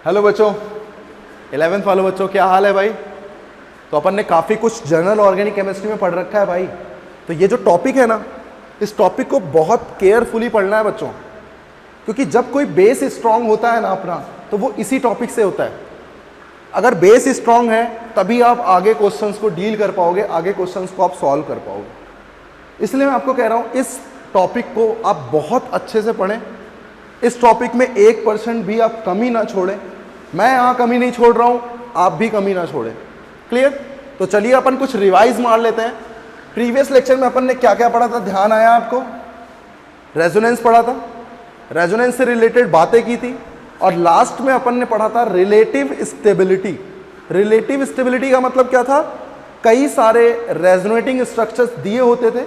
Hello बच्चों, 11th वालों बच्चों, क्या हाल है भाई। तो अपन ने काफ़ी कुछ जनरल ऑर्गेनिक केमिस्ट्री में पढ़ रखा है भाई। तो ये जो टॉपिक है ना, इस टॉपिक को बहुत केयरफुली पढ़ना है बच्चों, क्योंकि जब कोई बेस स्ट्रांग होता है ना अपना, तो वो इसी टॉपिक से होता है। अगर बेस स्ट्रांग है तभी आप आगे क्वेश्चंस को डील कर पाओगे, आगे क्वेश्चंस को आप सॉल्व कर पाओगे। इसलिए मैं आपको कह रहा हूँ इस टॉपिक को आप बहुत अच्छे से पढ़ें। इस टॉपिक में 1% भी आप कमी ना छोड़ें। मैं यहाँ कमी नहीं छोड़ रहा हूँ, आप भी कमी ना छोड़ें। क्लियर? तो चलिए अपन कुछ रिवाइज मार लेते हैं। प्रीवियस लेक्चर में अपन ने क्या क्या पढ़ा था, ध्यान आया आपको? रेजोनेंस पढ़ा था, रेजोनेंस से रिलेटेड बातें की थी, और लास्ट में अपन ने पढ़ा था रिलेटिव स्टेबिलिटी। रिलेटिव स्टेबिलिटी का मतलब क्या था? कई सारे रेजोनेटिंग स्ट्रक्चर्स दिए होते थे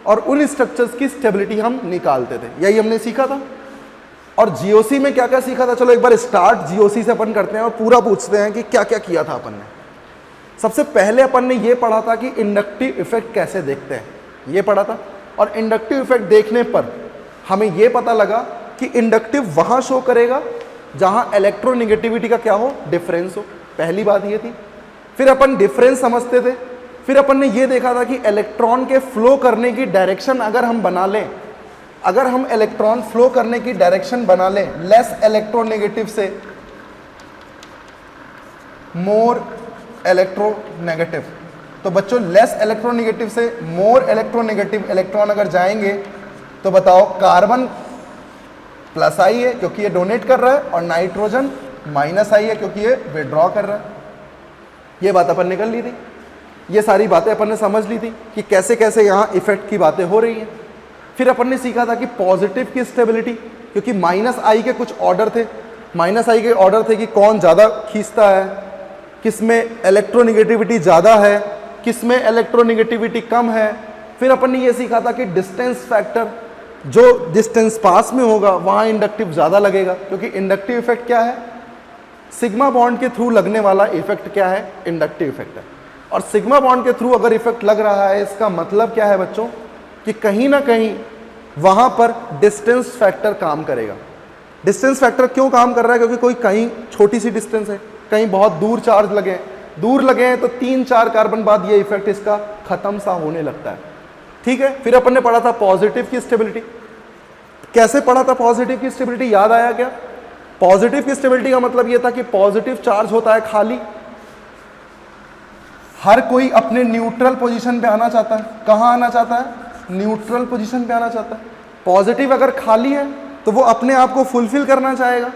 और उन स्ट्रक्चर्स की स्टेबिलिटी हम निकालते थे, यही हमने सीखा था। और जीओसी में क्या क्या सीखा था, चलो एक बार स्टार्ट जीओसी से अपन करते हैं और पूरा पूछते हैं कि क्या क्या किया था अपन ने। सबसे पहले अपन ने ये पढ़ा था कि इंडक्टिव इफेक्ट कैसे देखते हैं, ये पढ़ा था। और इंडक्टिव इफेक्ट देखने पर हमें ये पता लगा कि इंडक्टिव वहां शो करेगा जहां इलेक्ट्रोनेगेटिविटी का क्या हो, डिफरेंस हो। पहली बात ये थी। फिर अपन डिफरेंस समझते थे। फिर अपन ने ये देखा था कि इलेक्ट्रॉन के फ्लो करने की डायरेक्शन अगर हम बना लें, अगर हम इलेक्ट्रॉन फ्लो करने की डायरेक्शन बना लें लेस इलेक्ट्रोनेगेटिव से मोर इलेक्ट्रोनेगेटिव, तो बच्चों लेस इलेक्ट्रोनेगेटिव से मोर इलेक्ट्रोनेगेटिव इलेक्ट्रॉन अगर जाएंगे तो बताओ कार्बन प्लस आई है क्योंकि ये डोनेट कर रहा है, और नाइट्रोजन माइनस आई है क्योंकि ये विड्रॉ कर रहा है। ये बात अपन ने कर ली थी। ये सारी बातें अपन ने समझ ली थी कि कैसे कैसे यहाँ इफेक्ट की बातें हो रही हैं। फिर अपन ने सीखा था कि पॉजिटिव की स्टेबिलिटी, क्योंकि माइनस आई के कुछ ऑर्डर थे। माइनस आई के ऑर्डर थे कि कौन ज़्यादा खींचता है, किस में इलेक्ट्रोनेगेटिविटी ज़्यादा है, किस में इलेक्ट्रोनेगेटिविटी कम है। फिर अपन ने ये सीखा था कि डिस्टेंस फैक्टर, जो डिस्टेंस पास में होगा वहाँ इंडक्टिव ज़्यादा लगेगा, क्योंकि इंडक्टिव इफेक्ट क्या है, सिग्मा बॉन्ड के थ्रू लगने वाला इफेक्ट क्या है, इंडक्टिव इफेक्ट है। और सिग्मा बॉन्ड के थ्रू अगर इफेक्ट लग रहा है, इसका मतलब क्या है बच्चों, कि कहीं ना कहीं वहां पर डिस्टेंस फैक्टर काम करेगा। डिस्टेंस फैक्टर क्यों काम कर रहा है? क्योंकि कोई कहीं छोटी सी डिस्टेंस है, कहीं बहुत दूर चार्ज लगे हैं, दूर लगे हैं तो 3-4 कार्बन बाद ये इफेक्ट इसका खत्म सा होने लगता है। ठीक है। फिर अपन ने पढ़ा था पॉजिटिव की स्टेबिलिटी। कैसे पढ़ा था पॉजिटिव की स्टेबिलिटी, याद आया क्या? पॉजिटिव की स्टेबिलिटी का मतलब ये था कि पॉजिटिव चार्ज होता है खाली, हर कोई अपने न्यूट्रल पोजीशन पे आना चाहता है। कहां आना चाहता है? न्यूट्रल पोजीशन पे आना चाहता है। पॉजिटिव अगर खाली है तो वो अपने आप को फुलफिल करना चाहेगा,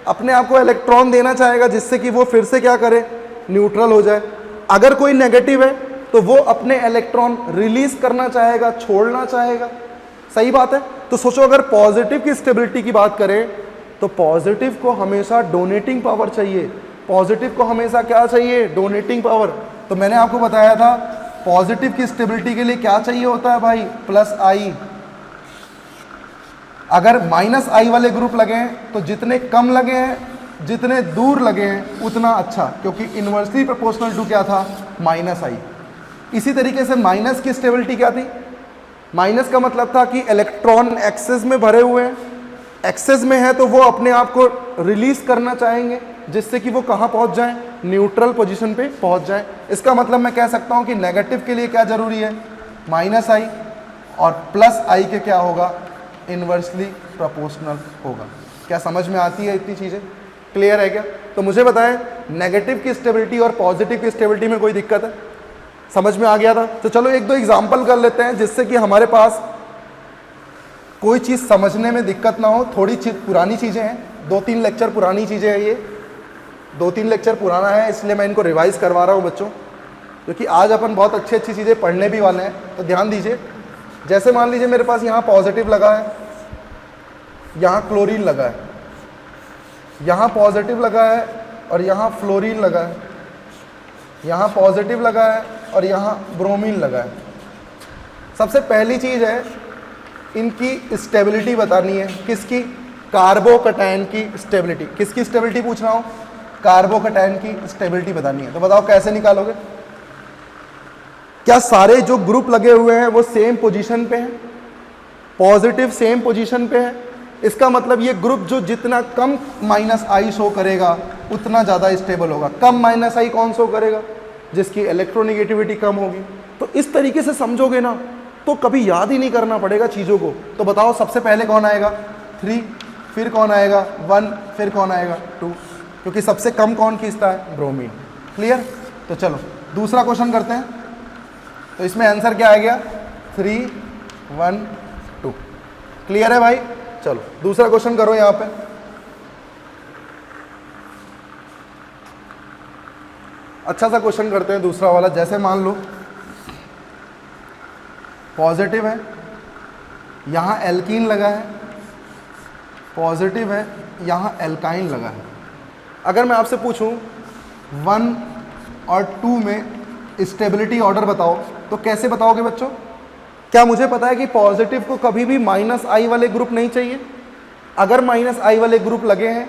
अपने आप को इलेक्ट्रॉन देना चाहेगा जिससे कि वो फिर से क्या करे, न्यूट्रल हो जाए। अगर कोई नेगेटिव है तो वो अपने इलेक्ट्रॉन रिलीज करना चाहेगा, छोड़ना चाहेगा। सही बात है। तो सोचो अगर पॉजिटिव की स्टेबिलिटी की बात करें तो पॉजिटिव को हमेशा डोनेटिंग पावर चाहिए। पॉजिटिव को हमेशा क्या चाहिए? Donating power. तो मैंने आपको बताया था पॉजिटिव की स्टेबिलिटी के लिए क्या चाहिए होता है भाई, प्लस आई। अगर माइनस आई वाले ग्रुप लगे हैं तो जितने कम लगे हैं, जितने दूर लगे हैं उतना अच्छा, क्योंकि इनवर्सली प्रोपोर्शनल टू क्या था, माइनस आई। इसी तरीके से माइनस की स्टेबिलिटी क्या थी? माइनस का मतलब था कि इलेक्ट्रॉन एक्सेस में भरे हुए हैं, एक्सेस में है तो वो अपने आप को रिलीज करना चाहेंगे जिससे कि वो कहाँ पहुँच जाएं, न्यूट्रल पोजीशन पे पहुँच जाएं। इसका मतलब मैं कह सकता हूँ कि नेगेटिव के लिए क्या जरूरी है, माइनस आई, और प्लस आई के क्या होगा, इनवर्सली प्रोपोर्शनल होगा। क्या समझ में आती है इतनी चीज़ें? क्लियर है क्या? तो मुझे बताएं नेगेटिव की स्टेबिलिटी और पॉजिटिव की स्टेबिलिटी में कोई दिक्कत है? समझ में आ गया था? तो चलो एक दो एग्जाम्पल कर लेते हैं जिससे कि हमारे पास कोई चीज़ समझने में दिक्कत ना हो। थोड़ी पुरानी चीज़ें हैं, 2-3 लेक्चर पुरानी चीज़ें हैं, ये 2-3 लेक्चर पुराना है, इसलिए मैं इनको रिवाइज करवा रहा हूँ बच्चों, क्योंकि आज अपन बहुत अच्छी अच्छी चीज़ें पढ़ने भी वाले हैं। तो ध्यान दीजिए। जैसे मान लीजिए मेरे पास यहाँ पॉजिटिव लगा है, यहाँ क्लोरीन लगा है, यहाँ पॉजिटिव लगा है और यहाँ फ्लोरीन लगा है, यहाँ पॉजिटिव लगा है और यहाँ ब्रोमीन लगा है। सबसे पहली चीज़ है इनकी स्टेबिलिटी बतानी है। किसकी? कार्बोकैटायन की स्टेबिलिटी। किसकी स्टेबिलिटी पूछ रहा हूँ? कार्बोकैटायन की स्टेबिलिटी बतानी है। तो बताओ कैसे निकालोगे? क्या सारे जो ग्रुप लगे हुए हैं वो सेम पोजीशन पे हैं? पॉजिटिव सेम पोजीशन पे है, इसका मतलब ये ग्रुप जो जितना कम माइनस आई शो करेगा उतना ज़्यादा स्टेबल होगा। कम माइनस आई कौन शो करेगा? जिसकी इलेक्ट्रोनिगेटिविटी कम होगी। तो इस तरीके से समझोगे ना तो कभी याद ही नहीं करना पड़ेगा चीज़ों को। तो बताओ सबसे पहले कौन आएगा? 3, फिर कौन आएगा? 1, फिर कौन आएगा? 2, क्योंकि सबसे कम कौन खींचता है? ब्रोमीन। क्लियर? तो चलो दूसरा क्वेश्चन करते हैं। तो इसमें आंसर क्या आ गया? 3, 1, 2। क्लियर है भाई? चलो दूसरा क्वेश्चन करो यहाँ पे। अच्छा सा क्वेश्चन करते हैं दूसरा वाला। जैसे मान लो पॉजिटिव है, यहाँ एल्कीन लगा है, पॉजिटिव है, यहाँ एल्काइन लगा है। अगर मैं आपसे पूछूं 1 और 2 में स्टेबिलिटी ऑर्डर बताओ तो कैसे बताओगे बच्चों? क्या मुझे पता है कि पॉजिटिव को कभी भी माइनस आई वाले ग्रुप नहीं चाहिए? अगर माइनस आई वाले ग्रुप लगे हैं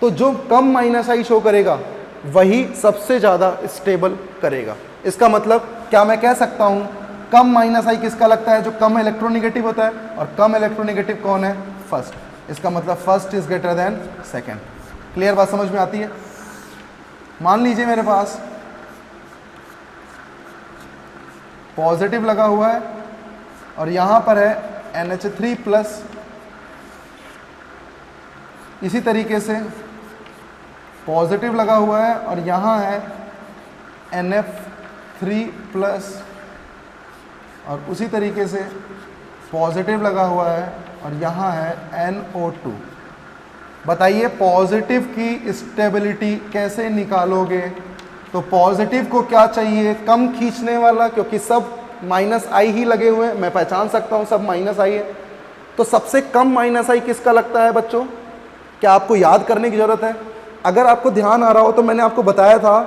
तो जो कम माइनस आई शो करेगा वही सबसे ज़्यादा स्टेबल करेगा। इसका मतलब क्या मैं कह सकता हूँ कम माइनस आई किसका लगता है? जो कम इलेक्ट्रोनिगेटिव होता है। और कम इलेक्ट्रोनिगेटिव कौन है? फर्स्ट। इसका मतलब first is greater than second. Clear बात समझ में आती है? मान लीजिए मेरे पास पॉजिटिव लगा हुआ है और यहाँ पर है NH3+, इसी तरीके से पॉजिटिव लगा हुआ है और यहाँ है NF3+, और उसी तरीके से पॉजिटिव लगा हुआ है और यहाँ है NO2। बताइए पॉजिटिव की स्टेबिलिटी कैसे निकालोगे? तो पॉजिटिव को क्या चाहिए? कम खींचने वाला, क्योंकि सब माइनस आई ही लगे हुए हैं। मैं पहचान सकता हूँ सब माइनस आई है। तो सबसे कम माइनस आई किसका लगता है बच्चों? क्या आपको याद करने की ज़रूरत है? अगर आपको ध्यान आ रहा हो तो मैंने आपको बताया था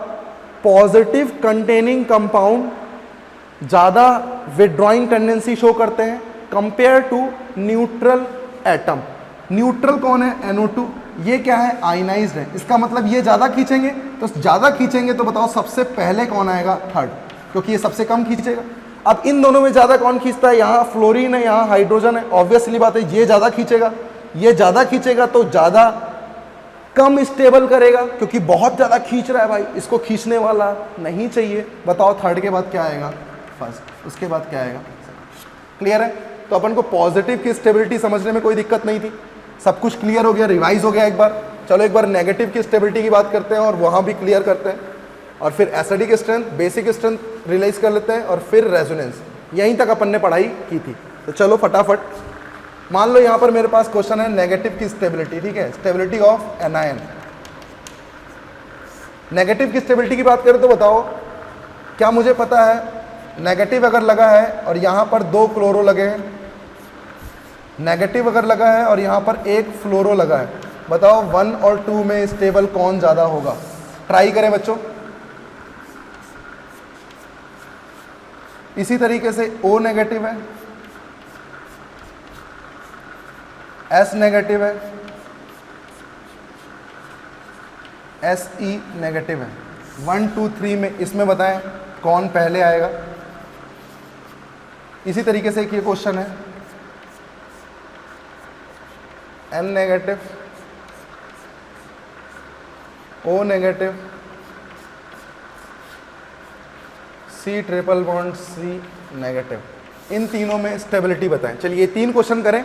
पॉजिटिव कंटेनिंग कंपाउंड ज़्यादा विड्रॉइंग टेंडेंसी शो करते हैं compare to neutral atom. Neutral कौन है? NO2। ये क्या है? आयनाइज्ड है। इसका मतलब ये ज़्यादा खींचेंगे। तो ज़्यादा खींचेंगे तो बताओ सबसे पहले कौन आएगा? थर्ड, क्योंकि ये सबसे कम खींचेगा। अब इन दोनों में ज़्यादा कौन खींचता है? यहाँ फ्लोरीन है, यहाँ हाइड्रोजन है। ऑब्वियसली बात है ये ज़्यादा खींचेगा। ये ज़्यादा खींचेगा तो ज़्यादा कम स्टेबल करेगा, क्योंकि बहुत ज़्यादा खींच रहा है भाई, इसको खींचने वाला नहीं चाहिए। बताओ थर्ड के बाद क्या आएगा? फर्स्ट। उसके बाद क्या आएगा? क्लियर है? तो अपन को पॉजिटिव की स्टेबिलिटी समझने में कोई दिक्कत नहीं थी। सब कुछ क्लियर हो गया, रिवाइज हो गया एक बार। चलो एक बार नेगेटिव की स्टेबिलिटी की बात करते हैं और वहाँ भी क्लियर करते हैं, और फिर acidic strength, basic strength realise कर लेते हैं, और फिर रेजोनेंस। यहीं तक अपन ने पढ़ाई की थी। तो चलो फटाफट मान लो यहाँ पर मेरे पास क्वेश्चन है नेगेटिव की स्टेबिलिटी। ठीक है, स्टेबिलिटी ऑफ एनायन। नेगेटिव की स्टेबिलिटी की बात करें तो बताओ क्या मुझे पता है? नेगेटिव अगर लगा है और यहाँ पर 2 क्लोरो लगे हैं, नेगेटिव अगर लगा है और यहाँ पर 1 फ्लोरो लगा है, बताओ 1 और 2 में स्टेबल कौन ज़्यादा होगा? ट्राई करें बच्चों। इसी तरीके से O नेगेटिव है, S नेगेटिव है, SE नेगेटिव है। 1, 2, 3 में इसमें बताएं कौन पहले आएगा? इसी तरीके से एक ये क्वेश्चन है N negative, O negative, C triple bond C negative. इन तीनों में स्टेबिलिटी बताएं। चलिए ये 3 क्वेश्चन करें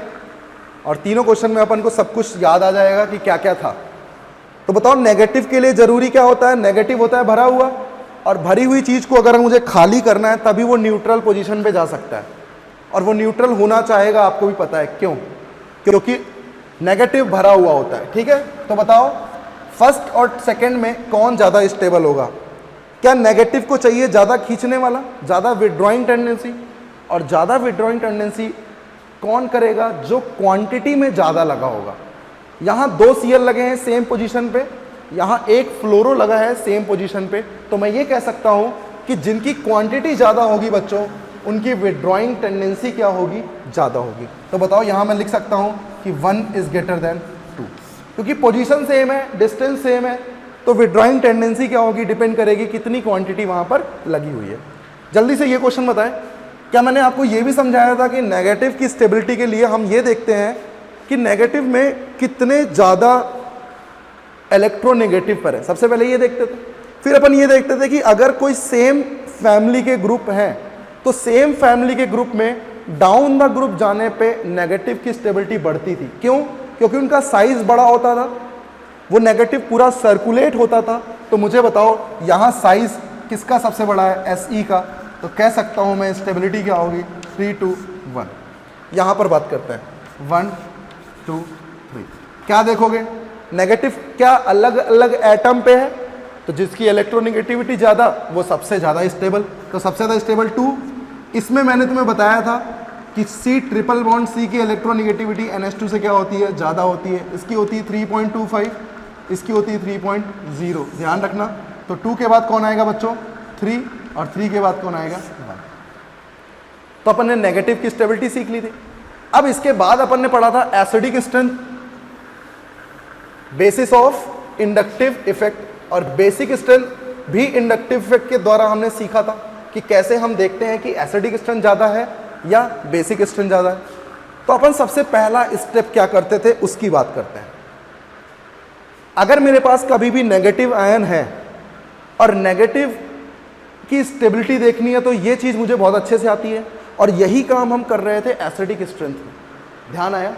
और तीनों क्वेश्चन में अपन को सब कुछ याद आ जाएगा कि क्या क्या था। तो बताओ नेगेटिव के लिए जरूरी क्या होता है? नेगेटिव होता है भरा हुआ, और भरी हुई चीज़ को अगर मुझे खाली करना है तभी वो न्यूट्रल पोजीशन पे जा सकता है, और वो न्यूट्रल होना चाहेगा। आपको भी पता है क्यों? क्योंकि नेगेटिव भरा हुआ होता है। ठीक है, तो बताओ फर्स्ट और सेकंड में कौन ज़्यादा स्टेबल होगा? क्या नेगेटिव को चाहिए ज़्यादा खींचने वाला, ज़्यादा विड्रॉइंग टेंडेंसी? और ज़्यादा विड्रॉइंग टेंडेंसी कौन करेगा? जो क्वांटिटी में ज़्यादा लगा होगा। यहाँ 2 Cl लगे हैं सेम पोजीशन पे, यहाँ 1 फ्लोरो लगा है सेम पोजीशन पे। तो मैं ये कह सकता हूँ कि जिनकी क्वांटिटी ज़्यादा होगी बच्चों, उनकी विड्रॉइंग टेंडेंसी क्या होगी? ज़्यादा होगी। तो बताओ यहाँ मैं लिख सकता हूँ कि 1 इज़ ग्रेटर देन 2, क्योंकि पोजीशन सेम है, डिस्टेंस सेम है, तो विड्रॉइंग टेंडेंसी क्या होगी? डिपेंड करेगी कितनी क्वांटिटी वहाँ पर लगी हुई है। जल्दी से ये क्वेश्चन बताएं। क्या मैंने आपको ये भी समझाया था कि नेगेटिव की स्टेबिलिटी के लिए हम ये देखते हैं कि नेगेटिव में कितने ज़्यादा इलेक्ट्रोनेगेटिव पर है। सबसे पहले ये देखते थे, फिर अपन ये देखते थे कि अगर कोई सेम फैमिली के ग्रुप हैं तो सेम फैमिली के ग्रुप में डाउन द ग्रुप जाने पे नेगेटिव की स्टेबिलिटी बढ़ती थी। क्यों? क्योंकि उनका साइज बड़ा होता था, वो नेगेटिव पूरा सर्कुलेट होता था। तो मुझे बताओ यहाँ साइज किसका सबसे बड़ा है? SE का। तो कह सकता हूँ मैं स्टेबिलिटी क्या होगी? 3 to 1। यहाँ पर बात करते हैं 1 2 3। क्या देखोगे? नेगेटिव क्या अलग अलग एटम पे है, तो जिसकी इलेक्ट्रोनेगेटिविटी ज़्यादा वो सबसे ज़्यादा स्टेबल। तो सबसे ज़्यादा स्टेबल 2। इसमें मैंने तुम्हें बताया था कि C ट्रिपल बॉन्ड C की इलेक्ट्रोनेगेटिविटी NH2 से क्या होती है? ज़्यादा होती है। इसकी होती है 3.25, इसकी होती है 3.0। ध्यान रखना। तो 2 के बाद कौन आएगा बच्चों? 3, और 3 के बाद कौन आएगा? 1। तो अपन ने नेगेटिव की स्टेबिलिटी सीख ली थी। अब इसके बाद अपन ने पढ़ा था acidic strength, basis of inductive effect, और बेसिक स्ट्रेंथ भी इंडक्टिव इफेक्ट के द्वारा हमने सीखा था कि कैसे हम देखते हैं कि एसिडिक स्ट्रेंथ ज़्यादा है या बेसिक स्ट्रेंथ ज़्यादा है। तो अपन सबसे पहला स्टेप क्या करते थे उसकी बात करते हैं। अगर मेरे पास कभी भी नेगेटिव आयन है और नेगेटिव की स्टेबिलिटी देखनी है तो ये चीज़ मुझे बहुत अच्छे से आती है, और यही काम हम कर रहे थे एसिडिक स्ट्रेंथ में। ध्यान आया?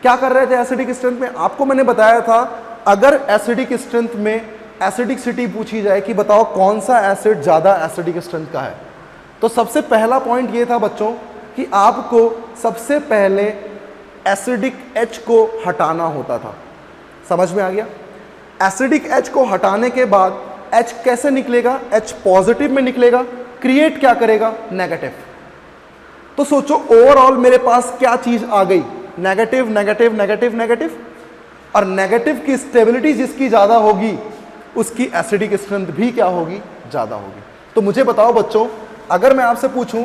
क्या कर रहे थे एसिडिक स्ट्रेंथ में? आपको मैंने बताया था अगर एसिडिक स्ट्रेंथ में एसिडिकसिटी पूछी जाए कि बताओ कौन सा एसिड ज़्यादा एसिडिक स्ट्रेंथ का है, तो सबसे पहला पॉइंट ये था बच्चों कि आपको सबसे पहले एसिडिक H को हटाना होता था। समझ में आ गया? एसिडिक H को हटाने के बाद H कैसे निकलेगा? H पॉजिटिव में निकलेगा, क्रिएट क्या करेगा? नेगेटिव। तो सोचो ओवरऑल मेरे पास क्या चीज आ गई? नेगेटिव नेगेटिव नेगेटिव नेगेटिव, और नेगेटिव की स्टेबिलिटी जिसकी ज्यादा होगी उसकी एसिडिक स्ट्रेंथ भी क्या होगी? ज्यादा होगी। तो मुझे बताओ बच्चों, अगर मैं आपसे पूछूं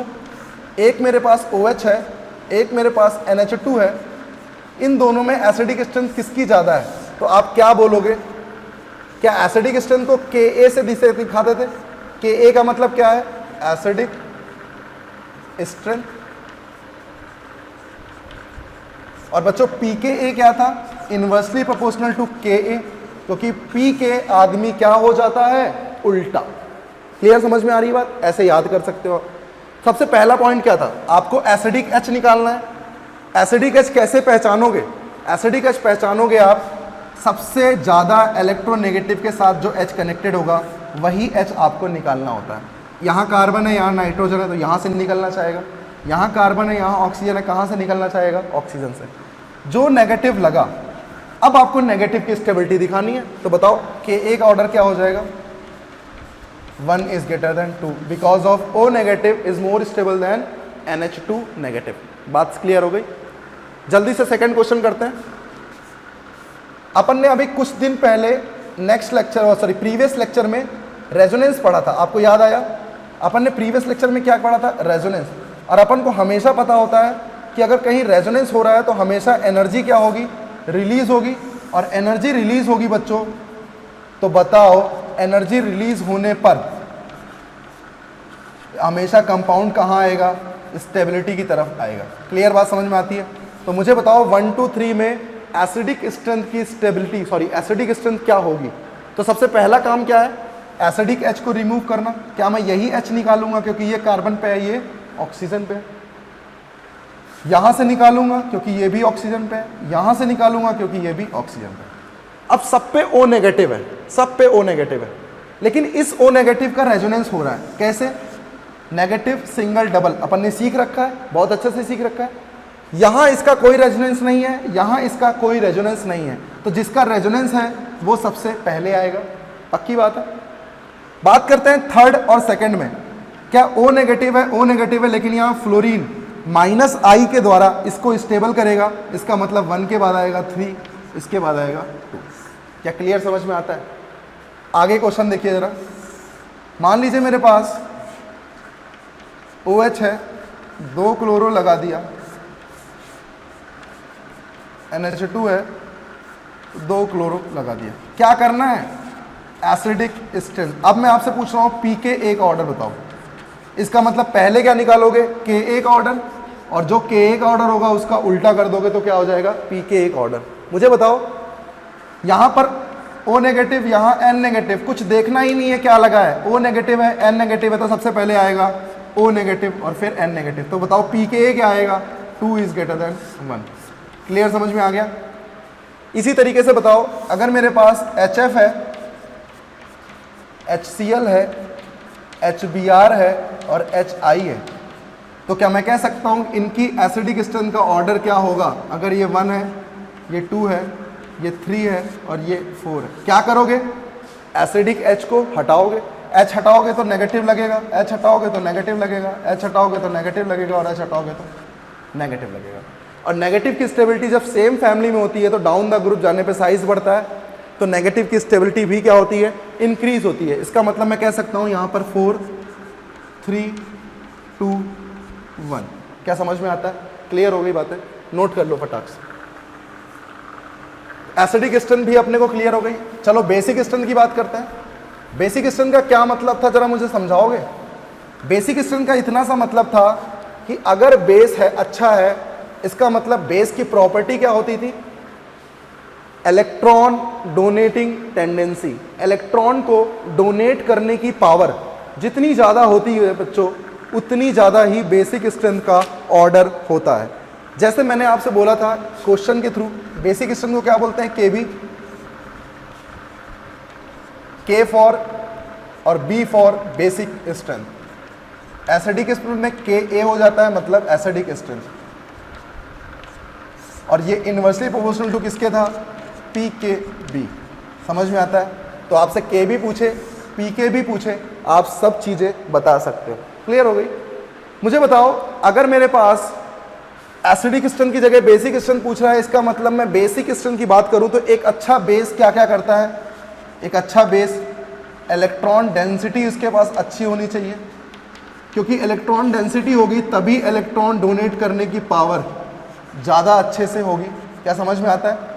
एक मेरे पास OH है, एक मेरे पास NH2 है, इन दोनों में एसिडिक स्ट्रेंथ किसकी ज्यादा है? तो आप क्या बोलोगे? क्या एसिडिक स्ट्रेंथ को Ka से दिखाते थे? Ka का मतलब क्या है? Acidic strength. और बच्चों pKa क्या था? इनवर्सली प्रोपोर्शनल टू Ka, क्योंकि pK आदमी क्या हो जाता है? उल्टा। क्लियर? समझ में आ रही बात? ऐसे याद कर सकते हो। सबसे पहला पॉइंट क्या था? आपको एसिडिक H निकालना है। एसिडिक H कैसे पहचानोगे? एसिडिक H पहचानोगे आप सबसे ज़्यादा इलेक्ट्रोनेगेटिव के साथ जो H कनेक्टेड होगा वही H आपको निकालना होता है। यहाँ कार्बन है, यहाँ नाइट्रोजन है, तो यहाँ से निकलना चाहेगा। यहाँ कार्बन है, यहाँ ऑक्सीजन है, कहाँ से निकलना चाहेगा? ऑक्सीजन से। जो नेगेटिव लगा, अब आपको नेगेटिव की स्टेबिलिटी दिखानी है, तो बताओ Ka का ऑर्डर क्या हो जाएगा? 1 is greater than 2 because of O negative is more stable than NH2 negative। बात क्लियर हो गई? जल्दी से सेकंड क्वेश्चन करते हैं। अपन ने अभी कुछ दिन पहले प्रीवियस लेक्चर में रेजोनेंस पढ़ा था, आपको याद आया? अपन ने प्रीवियस लेक्चर में क्या पढ़ा था? रेजोनेंस। और अपन को हमेशा पता होता है कि अगर कहीं रेजोनेंस हो रहा है तो हमेशा एनर्जी क्या होगी? रिलीज होगी। और एनर्जी रिलीज होगी बच्चों, तो बताओ एनर्जी रिलीज होने पर हमेशा कंपाउंड कहाँ आएगा? स्टेबिलिटी की तरफ आएगा। क्लियर बात समझ में आती है? तो मुझे बताओ 1 2 3 में एसिडिक स्ट्रेंथ की एसिडिक स्ट्रेंथ क्या होगी? तो सबसे पहला काम क्या है? एसिडिक H को रिमूव करना। क्या मैं यही H निकालूंगा क्योंकि ये कार्बन पे है, ये ऑक्सीजन पे है? यहां से निकालूंगा क्योंकि ये भी ऑक्सीजन पे है, यहां से निकालूंगा क्योंकि ये भी ऑक्सीजन पे है। अब सब पे O नेगेटिव है, सब पे O नेगेटिव है, लेकिन इस O नेगेटिव का रेजोनेंस हो रहा है। कैसे? नेगेटिव सिंगल डबल अपन ने सीख रखा है, बहुत अच्छे से सीख रखा है। यहां इसका कोई रेजोनेंस नहीं है, यहां इसका कोई रेजोनेंस नहीं है, तो जिसका रेजोनेंस है वो सबसे पहले आएगा। पक्की बात है? बात करते हैं थर्ड और सेकंड में। क्या O नेगेटिव है? O नेगेटिव है, लेकिन यहाँ फ्लोरीन -I के द्वारा इसको स्टेबल करेगा। इसका मतलब 1 के बाद आएगा 3, इसके बाद आएगा 2। क्या क्लियर समझ में आता है? आगे क्वेश्चन देखिए जरा। मान लीजिए मेरे पास OH है, 2 क्लोरो लगा दिया, NH2 है, 2 क्लोरो लगा दिया। क्या करना है? Acidic strength. अब मैं आपसे पूछ रहा हूँ pKa का ऑर्डर बताओ। इसका मतलब पहले क्या निकालोगे? Ka का ऑर्डर, और जो Ka का ऑर्डर होगा उसका उल्टा कर दोगे तो क्या हो जाएगा, Pk का ऑर्डर। मुझे बताओ यहाँ पर O नेगेटिव, यहाँ N नेगेटिव, कुछ देखना ही नहीं है क्या लगा है, O नेगेटिव है N नेगेटिव है तो सबसे पहले आएगा O नेगेटिव और फिर N नेगेटिव। तो बताओ Pka क्या आएगा, 2 इज ग्रेटर देन 1। क्लियर, समझ में आ गया। इसी तरीके से बताओ अगर मेरे पास HF है, HCl है, HBr है और HI है, तो क्या मैं कह सकता हूँ इनकी एसिडिक स्ट्रेंथ का ऑर्डर क्या होगा। अगर ये 1 है, ये 2 है, ये 3 है और ये 4 है, क्या करोगे, एसिडिक H को हटाओगे, H हटाओगे तो नेगेटिव लगेगा, H हटाओगे तो नेगेटिव लगेगा, H हटाओगे तो नेगेटिव लगेगा और H हटाओगे तो नेगेटिव लगेगा। और नेगेटिव की स्टेबिलिटी जब सेम फैमिली में होती है तो डाउन द ग्रुप जाने पे साइज बढ़ता है, तो नेगेटिव की स्टेबिलिटी भी क्या होती है, इंक्रीज होती है। इसका मतलब मैं कह सकता हूँ यहाँ पर 4 3 2 1। क्या समझ में आता है, क्लियर हो गई बातें, नोट कर लो फटाक से। एसिडिक स्ट्रेंथ भी अपने को क्लियर हो गई। चलो बेसिक स्ट्रेंथ की बात करते हैं। बेसिक स्ट्रेंथ का क्या मतलब था, जरा मुझे समझाओगे। बेसिक स्ट्रेंथ का इतना सा मतलब था कि अगर बेस है अच्छा है, इसका मतलब बेस की प्रॉपर्टी क्या होती थी, इलेक्ट्रॉन डोनेटिंग टेंडेंसी। इलेक्ट्रॉन को डोनेट करने की पावर जितनी ज़्यादा होती है बच्चों, उतनी ज़्यादा ही बेसिक स्ट्रेंथ का ऑर्डर होता है। जैसे मैंने आपसे बोला था क्वेश्चन के थ्रू, बेसिक स्ट्रेंथ को क्या बोलते हैं, Kb, K फॉर और B for basic strength. Acidic strength में Ka हो जाता है, मतलब एसिडिक स्ट्रेंथ, और ये इनवर्सली प्रोपोर्शनल टू किसके था, Pkb। समझ में आता है। तो आपसे Kb पूछे, Pk भी पूछे, आप सब चीज़ें बता सकते हो। क्लियर हो गई। मुझे बताओ अगर मेरे पास एसिडिक स्ट्रेंथ की जगह बेसिक स्ट्रेंथ पूछ रहा है, इसका मतलब मैं बेसिक स्ट्रेंथ की बात करूं तो एक अच्छा बेस क्या क्या करता है, एक अच्छा बेस इलेक्ट्रॉन डेंसिटी इसके पास अच्छी होनी चाहिए, क्योंकि इलेक्ट्रॉन डेंसिटी होगी तभी इलेक्ट्रॉन डोनेट करने की पावर ज़्यादा अच्छे से होगी। क्या समझ में आता है।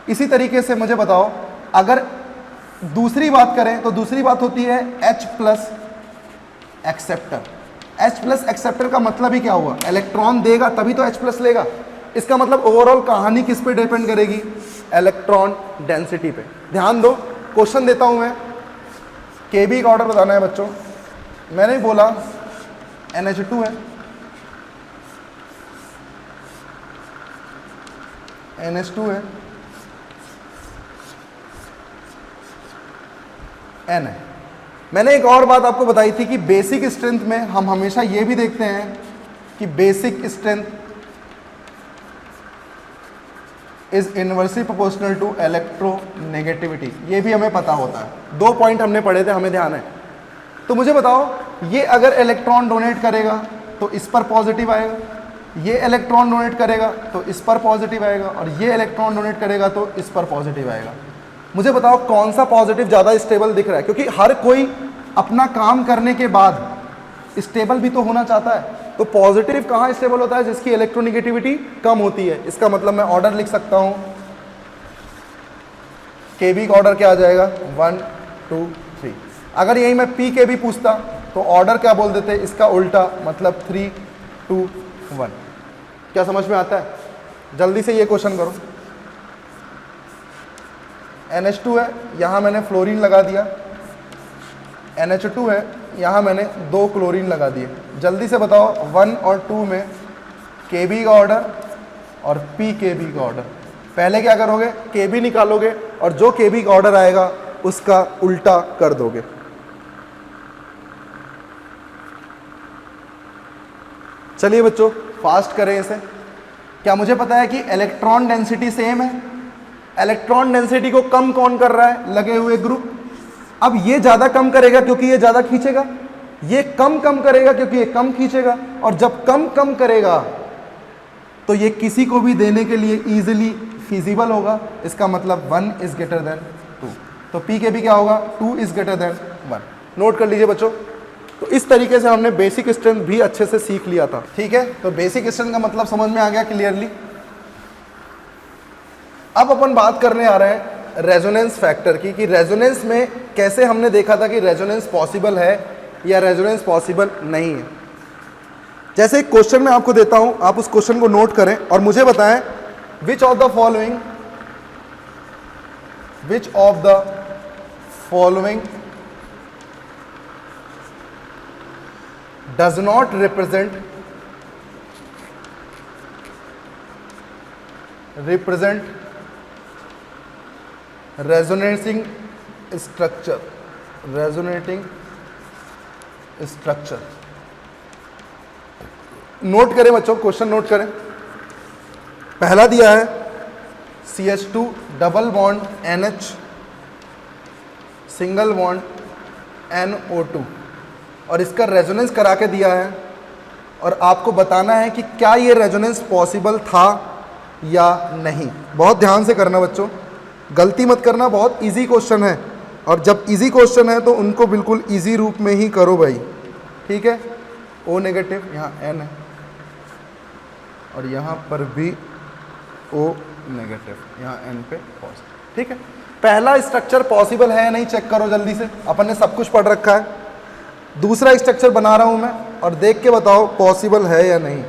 इसी तरीके से मुझे बताओ अगर दूसरी बात करें तो दूसरी बात होती है H plus acceptor. H plus acceptor का मतलब ही क्या हुआ, इलेक्ट्रॉन देगा तभी तो H प्लस लेगा। इसका मतलब ओवरऑल कहानी किस पे डिपेंड करेगी, इलेक्ट्रॉन डेंसिटी पे। ध्यान दो, क्वेश्चन देता हूं मैं, Kb का ऑर्डर बताना है बच्चों। मैंने बोला NH2 है, NH2 है, N है। मैंने एक और बात आपको बताई थी कि बेसिक स्ट्रेंथ में हम हमेशा ये भी देखते हैं कि basic strength is inversely proportional to electronegativity. ये भी हमें पता होता है। 2 पॉइंट हमने पढ़े थे, हमें ध्यान है। तो मुझे बताओ ये अगर इलेक्ट्रॉन डोनेट करेगा तो इस पर पॉजिटिव आएगा, ये इलेक्ट्रॉन डोनेट करेगा तो इस पर पॉजिटिव आएगा, और ये इलेक्ट्रॉन डोनेट करेगा तो इस पर पॉजिटिव आएगा। मुझे बताओ कौन सा पॉजिटिव ज़्यादा स्टेबल दिख रहा है, क्योंकि हर कोई अपना काम करने के बाद स्टेबल भी तो होना चाहता है। तो पॉजिटिव कहाँ स्टेबल होता है, जिसकी इलेक्ट्रोनेगेटिविटी कम होती है। इसका मतलब मैं ऑर्डर लिख सकता हूँ, Kb का ऑर्डर क्या आ जाएगा, 1 2 3। अगर यही मैं Pkb पूछता तो ऑर्डर क्या बोल देते, इसका उल्टा, मतलब 3 2 1। क्या समझ में आता है। जल्दी से ये क्वेश्चन करो। NH2 है, यहाँ मैंने फ्लोरीन लगा दिया, NH2 है, यहाँ मैंने 2 क्लोरीन लगा दिए। जल्दी से बताओ 1 और 2 में Kb का ऑर्डर और Pkb का ऑर्डर। पहले क्या करोगे, Kb निकालोगे और जो Kb का ऑर्डर आएगा उसका उल्टा कर दोगे। चलिए बच्चों फास्ट करें इसे। क्या मुझे पता है कि इलेक्ट्रॉन डेंसिटी सेम है, इलेक्ट्रॉन डेंसिटी को कम कौन कर रहा है, लगे हुए ग्रुप। अब ये ज़्यादा कम करेगा क्योंकि ये ज़्यादा खींचेगा, ये कम करेगा क्योंकि ये कम खींचेगा, और जब कम करेगा तो ये किसी को भी देने के लिए इजीली फिजिबल होगा। इसका मतलब 1 इज ग्रेटर देन 2। तो Pkb क्या होगा, 2 इज ग्रेटर देन 1। नोट कर लीजिए बच्चों। तो इस तरीके से हमने बेसिक स्ट्रेंथ भी अच्छे से सीख लिया था। ठीक है, तो बेसिक स्ट्रेंथ का मतलब समझ में आ गया क्लियरली। अब अपन बात करने आ रहे हैं रेजोनेंस फैक्टर की, कि रेजोनेंस में कैसे हमने देखा था कि रेजोनेंस पॉसिबल है या रेजोनेंस पॉसिबल नहीं है। जैसे एक क्वेश्चन मैं आपको देता हूं, आप उस क्वेश्चन को नोट करें और मुझे बताएं which of the following does not represent resonating structure. Note करें बच्चों, क्वेश्चन नोट करें। पहला दिया है CH2 double bond NH single bond NO2 और इसका रेजोनेंस करा के दिया है और आपको बताना है कि क्या ये रेजोनेंस पॉसिबल था या नहीं। बहुत ध्यान से करना बच्चों, गलती मत करना, बहुत इजी क्वेश्चन है और जब इजी क्वेश्चन है तो उनको बिल्कुल इजी रूप में ही करो भाई, ठीक है। O नेगेटिव, यहाँ N है और यहाँ पर भी O नेगेटिव, यहाँ N पे पॉजिटिव, ठीक है। पहला स्ट्रक्चर पॉसिबल है या नहीं चेक करो जल्दी से, अपन ने सब कुछ पढ़ रखा है। दूसरा स्ट्रक्चर बना रहा हूं मैं और देख के बताओ पॉसिबल है या नहीं।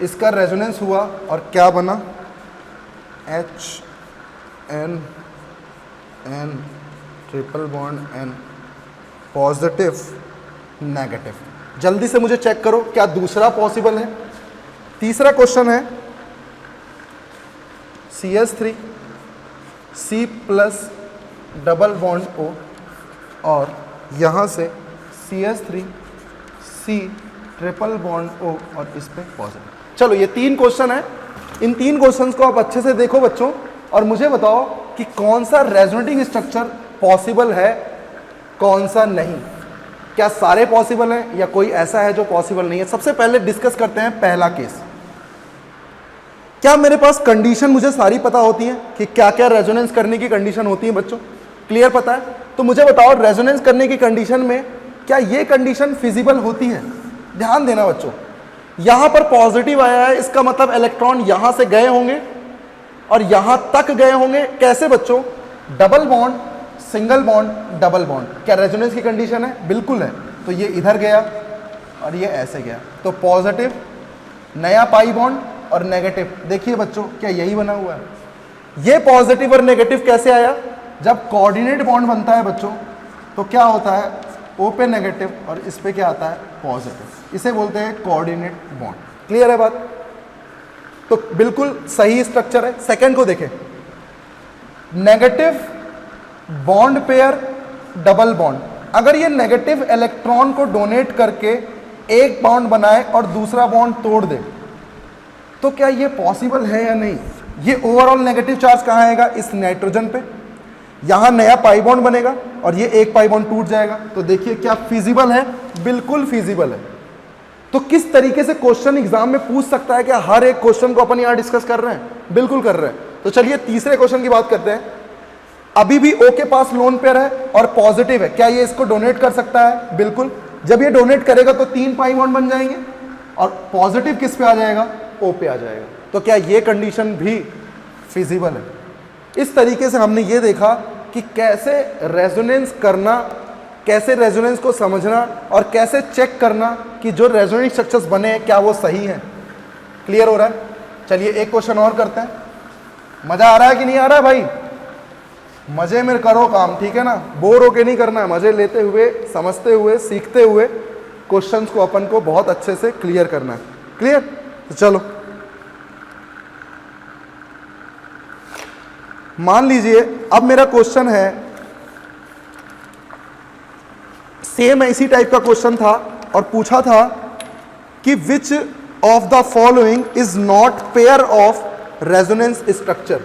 इसका रेजोनेंस हुआ और क्या बना, HN triple bond N positive negative. जल्दी से मुझे चेक करो क्या दूसरा पॉसिबल है। तीसरा क्वेश्चन है CH3 C plus double bond O और यहाँ से CH3 C triple bond O और इस पे पॉजिटिव। चलो ये 3 क्वेश्चन है, इन 3 क्वेश्चंस को आप अच्छे से देखो बच्चों और मुझे बताओ कि कौन सा रेजोनेटिंग स्ट्रक्चर पॉसिबल है, कौन सा नहीं। क्या सारे पॉसिबल हैं या कोई ऐसा है जो पॉसिबल नहीं है। सबसे पहले डिस्कस करते हैं पहला केस। क्या मेरे पास कंडीशन मुझे सारी पता होती है कि क्या क्या रेजोनेंस करने की कंडीशन होती है बच्चों, क्लियर पता है। तो मुझे बताओ रेजोनेंस करने की कंडीशन में क्या ये कंडीशन फिजिबल होती है। ध्यान देना बच्चों, यहां पर पॉजिटिव आया है, इसका मतलब इलेक्ट्रॉन यहां से गए होंगे और यहां तक गए होंगे। कैसे बच्चों, double bond single bond double bond, क्या रेजोनेंस की कंडीशन है, बिल्कुल है। तो ये इधर गया और ये ऐसे गया, तो पॉजिटिव नया पाई बॉन्ड और नेगेटिव। देखिए बच्चों क्या यही बना हुआ है। ये पॉजिटिव और नेगेटिव कैसे आया, जब कोऑर्डिनेट बॉन्ड बनता है बच्चों तो क्या होता है, O पे नेगेटिव और इस पे क्या आता है, पॉजिटिव। इसे बोलते हैं कोऑर्डिनेट बॉन्ड। क्लियर है बात। तो बिल्कुल सही स्ट्रक्चर है। सेकंड को देखें, negative bond pair double bond. अगर ये नेगेटिव इलेक्ट्रॉन को डोनेट करके एक बॉन्ड बनाए और दूसरा बॉन्ड तोड़ दे तो क्या ये पॉसिबल है या नहीं। ये ओवरऑल नेगेटिव चार्ज कहाँ आएगा, इस नाइट्रोजन पे। यहां नया पाई बॉन्ड बनेगा और ये एक पाई बॉन्ड टूट जाएगा। तो देखिए क्या फिजिबल है, बिल्कुल फिजिबल है। तो किस तरीके से क्वेश्चन एग्जाम में पूछ सकता है कि हर एक क्वेश्चन को अपन यहां डिस्कस कर रहे हैं, बिल्कुल कर रहे हैं। तो चलिए तीसरे क्वेश्चन की बात करते हैं। अभी भी O के पास लोन पेयर है और पॉजिटिव है, क्या ये इसको डोनेट कर सकता है, बिल्कुल। जब ये डोनेट करेगा तो 3 पाई बॉन्ड बन जाएंगे और पॉजिटिव किस पे आ जाएगा, O पे आ जाएगा। तो क्या ये कंडीशन भी फिजिबल है। इस तरीके से हमने ये देखा कि कैसे रेजोनेंस करना, कैसे रेजोनेंस को समझना और कैसे चेक करना कि जो रेजोनेंस स्ट्रक्चर्स बने हैं क्या वो सही हैं। क्लियर हो रहा है। चलिए एक क्वेश्चन और करते हैं। मजा आ रहा है कि नहीं आ रहा है भाई, मजे में करो काम, ठीक है ना, बोर होके नहीं करना है। मजे लेते हुए, समझते हुए, सीखते हुए क्वेश्चंस को अपन को बहुत अच्छे से क्लियर करना है। क्लियर। तो चलो मान लीजिए अब मेरा क्वेश्चन है, सेम इसी टाइप का क्वेश्चन था और पूछा था कि which of the following is not pair of resonance structure.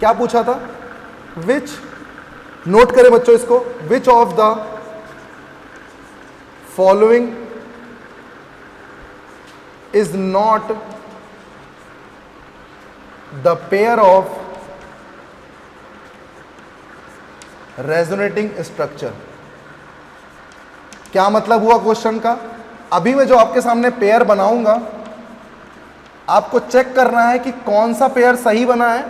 क्या पूछा था, विच, नोट करें बच्चों इसको, which of the following is not the pair of resonating structure. क्या मतलब हुआ क्वेश्चन का। अभी मैं जो आपके सामने पेयर बनाऊंगा आपको चेक करना है कि कौन सा पेयर सही बना है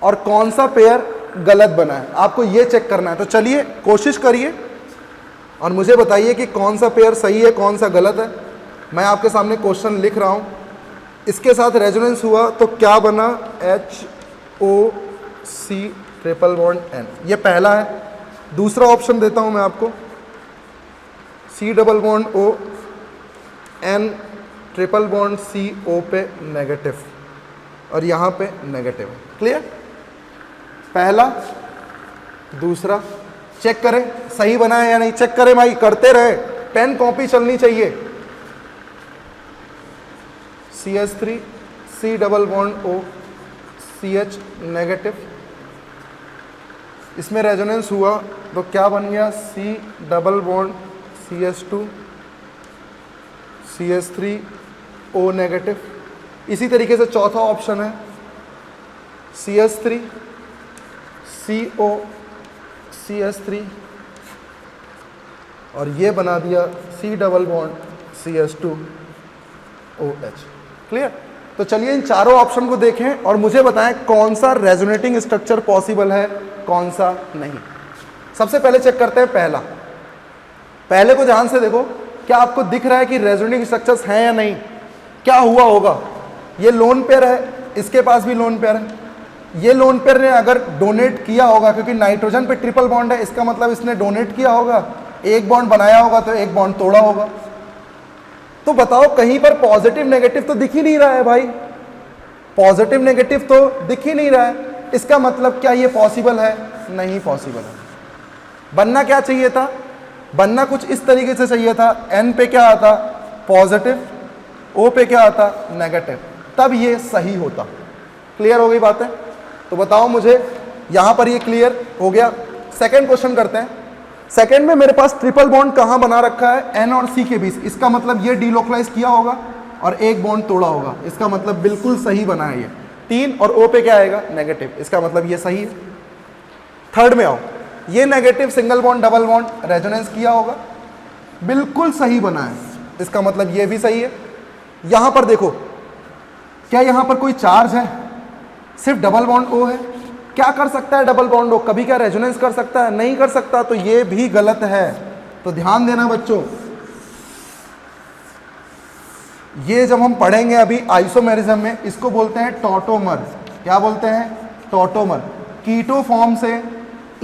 और कौन सा पेयर गलत बना है, आपको ये चेक करना है। तो चलिए कोशिश करिए और मुझे बताइए कि कौन सा पेयर सही है कौन सा गलत है। मैं आपके सामने क्वेश्चन लिख रहा हूँ, इसके साथ रेजोनेंस हुआ तो क्या बना, HOC ट्रिपल बॉन्ड N, ये पहला है। दूसरा ऑप्शन देता हूँ मैं आपको, C double bond O, N triple bond CO पे नेगेटिव और यहाँ पे नेगेटिव है। क्लियर? पहला दूसरा चेक करें सही बना है या नहीं, चेक करें भाई, करते रहे, पेन कॉपी चलनी चाहिए। CH3 C double bond O CH negative, इसमें रेजोनेंस हुआ तो क्या बन गया, C double bond CH2 CH3 O negative. इसी तरीके से चौथा ऑप्शन है CH3 CO CH3 और ये बना दिया C double bond CH2 OH। Clear? तो चलिए इन चारों ऑप्शन को देखें और मुझे बताएं कौन सा रेजोनेटिंग स्ट्रक्चर पॉसिबल है कौन सा नहीं। सबसे पहले चेक करते हैं पहला। पहले को ध्यान से देखो, क्या आपको दिख रहा है कि रेजोनेटिंग स्ट्रक्चर्स हैं या नहीं? क्या हुआ होगा, ये लोन पेयर है, इसके पास भी लोन पेयर है, ये लोन पेयर ने अगर डोनेट किया होगा, क्योंकि नाइट्रोजन पे ट्रिपल बॉन्ड है, इसका मतलब इसने डोनेट किया होगा, एक बॉन्ड बनाया होगा तो एक बॉन्ड तोड़ा होगा। तो बताओ कहीं पर पॉजिटिव नेगेटिव तो दिख ही नहीं रहा है भाई, पॉजिटिव नेगेटिव तो दिख ही नहीं रहा है, इसका मतलब क्या ये पॉसिबल है? नहीं पॉसिबल है। बनना क्या चाहिए था, बनना कुछ इस तरीके से चाहिए था, N पे क्या आता पॉजिटिव, O पे क्या आता नेगेटिव, तब ये सही होता। क्लियर हो गई बात है? तो बताओ मुझे, यहां पर ये क्लियर हो गया। सेकंड क्वेश्चन करते हैं। सेकंड में मेरे पास ट्रिपल बॉन्ड कहां बना रखा है, N और C के बीच, इसका मतलब ये डीलोकलाइज किया होगा और एक बॉन्ड तोड़ा होगा, इसका मतलब बिल्कुल सही बना है ये। 3 और O पे क्या आएगा नेगेटिव, इसका मतलब ये सही है। थर्ड में आओ, ये negative single bond double bond resonance किया होगा, बिल्कुल सही बना है, इसका मतलब ये भी सही है। यहां पर देखो, क्या यहां पर कोई चार्ज है, सिर्फ डबल बॉन्ड O है, क्या कर सकता है डबल बॉन्ड O, कभी क्या रेजोनेंस कर सकता है? नहीं कर सकता, तो ये भी गलत है। तो ध्यान देना बच्चों, ये जब हम पढ़ेंगे अभी आइसोमेरिज्म में, इसको बोलते हैं टॉटोमर। क्या बोलते हैं? टॉटोमर। कीटो फॉर्म से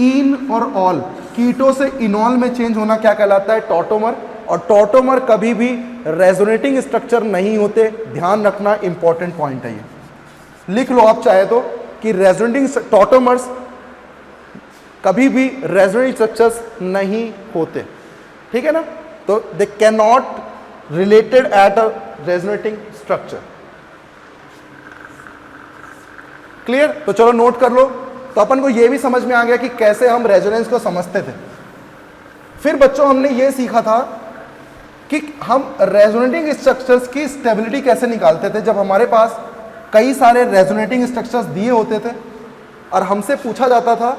इन और ऑल, कीटो से इनॉल में चेंज होना क्या कहलाता है? टॉटोमर। और टॉटोमर कभी भी रेजोनेटिंग स्ट्रक्चर नहीं होते, ध्यान रखना, इंपॉर्टेंट पॉइंट है ये, लिख लो आप चाहे तो, कि रेजोनेटिंग टॉटोमर्स कभी भी रेजोनेटिंग स्ट्रक्चर्स नहीं होते, ठीक है ना? तो they can not related at a resonating structure. Clear? तो चलो नोट कर लो। तो अपन को यह भी समझ में आ गया कि कैसे हम रेजोनेंस को समझते थे। फिर बच्चों हमने ये सीखा था कि हम रेजोनेटिंग स्ट्रक्चर्स की स्टेबिलिटी कैसे निकालते थे। जब हमारे पास कई सारे रेजोनेटिंग स्ट्रक्चर्स दिए होते थे और हमसे पूछा जाता था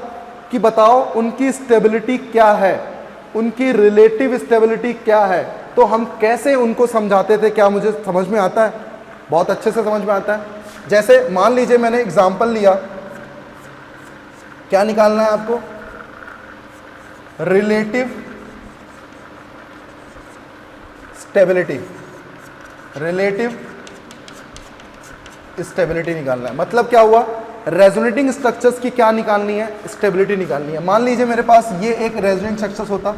कि बताओ उनकी स्टेबिलिटी क्या है, उनकी रिलेटिव स्टेबिलिटी क्या है, तो हम कैसे उनको समझाते थे। क्या मुझे समझ में आता है? बहुत अच्छे से समझ में आता है। जैसे मान लीजिए मैंने एग्जांपल लिया, क्या निकालना है आपको? रिलेटिव स्टेबिलिटी, रिलेटिव स्टेबिलिटी निकालना है। मतलब क्या हुआ? रेजोनेटिंग स्ट्रक्चर्स की क्या निकालनी है? स्टेबिलिटी निकालनी है। मान लीजिए मेरे पास ये एक रेजोनेटिंग स्ट्रक्चर होता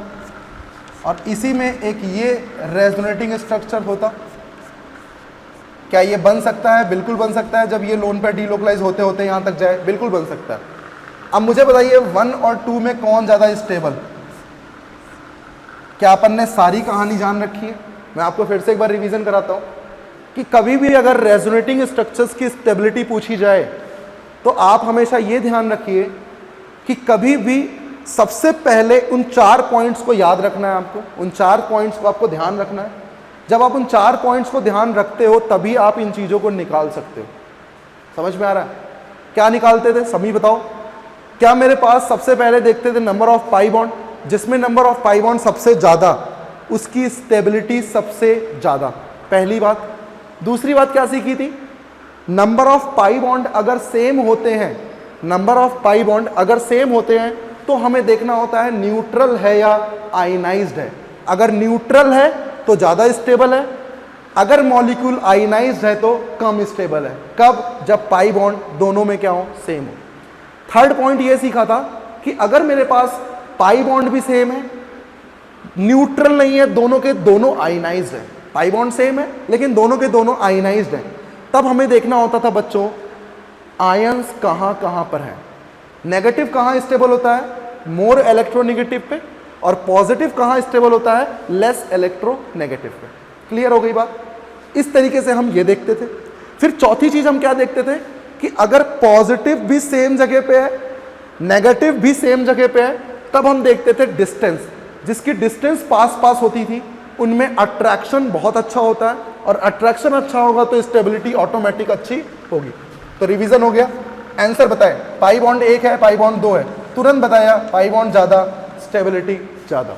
और इसी में एक ये रेजोनेटिंग स्ट्रक्चर होता, क्या ये बन सकता है? बिल्कुल बन सकता है। जब ये लोन पर डीलोकलाइज होते होते यहां तक जाए, बिल्कुल बन सकता है। अब मुझे बताइए 1 और 2 में कौन ज्यादा स्टेबल? क्या अपन ने सारी कहानी जान रखी है? मैं आपको फिर से एक बार रिवीजन कराता हूं कि कभी भी अगर रेजोनेटिंग स्ट्रक्चर्स की स्टेबिलिटी पूछी जाए तो आप हमेशा ये ध्यान रखिए कि कभी भी सबसे पहले उन 4 पॉइंट्स को याद रखना है आपको, उन 4 पॉइंट्स को आपको ध्यान रखना है। जब आप उन 4 पॉइंट्स को ध्यान रखते हो तभी आप इन चीजों को निकाल सकते हो। समझ में आ रहा है? क्या निकालते थे सभी बताओ? क्या मेरे पास सबसे पहले देखते थे नंबर ऑफ पाई बॉन्ड, जिसमें नंबर ऑफ पाई बॉन्ड सबसे ज्यादा उसकी स्टेबिलिटी सबसे ज्यादा, पहली बात। दूसरी बात क्या सीखी थी? नंबर ऑफ पाई बॉन्ड अगर सेम होते हैं नंबर ऑफ पाई बॉन्ड अगर सेम होते हैं तो हमें देखना होता है न्यूट्रल है या आयनाइज्ड है। अगर न्यूट्रल है तो ज़्यादा स्टेबल है, अगर मॉलिक्यूल आयनाइज्ड है तो कम स्टेबल है। कब? जब पाई बॉन्ड दोनों में क्या हो? सेम हो। थर्ड पॉइंट ये सीखा था कि अगर मेरे पास पाई बॉन्ड भी सेम है, न्यूट्रल नहीं है, दोनों के दोनों आयनाइज्ड है, पाई बॉन्ड सेम है लेकिन दोनों के दोनों आयनाइज्ड हैं, तब हमें देखना होता था बच्चों आयंस कहाँ कहाँ पर है। नेगेटिव कहाँ स्टेबल होता है? मोर इलेक्ट्रोनेगेटिव पे। और पॉजिटिव कहाँ स्टेबल होता है? लेस इलेक्ट्रोनेगेटिव पे। क्लियर हो गई बात? इस तरीके से हम ये देखते थे। फिर चौथी चीज हम क्या देखते थे कि अगर पॉजिटिव भी सेम जगह पे है, नेगेटिव भी सेम जगह पे है, तब हम देखते थे डिस्टेंस। जिसकी डिस्टेंस पास पास होती थी उनमें अट्रैक्शन बहुत अच्छा होता है, और अट्रैक्शन अच्छा होगा तो स्टेबिलिटी ऑटोमेटिक अच्छी होगी। तो रिवीजन हो गया। आंसर बताएं, पाई बॉन्ड 1 है, पाई बॉन्ड 2 है, तुरंत बताया पाई बॉन्ड ज्यादा, स्टेबिलिटी ज्यादा।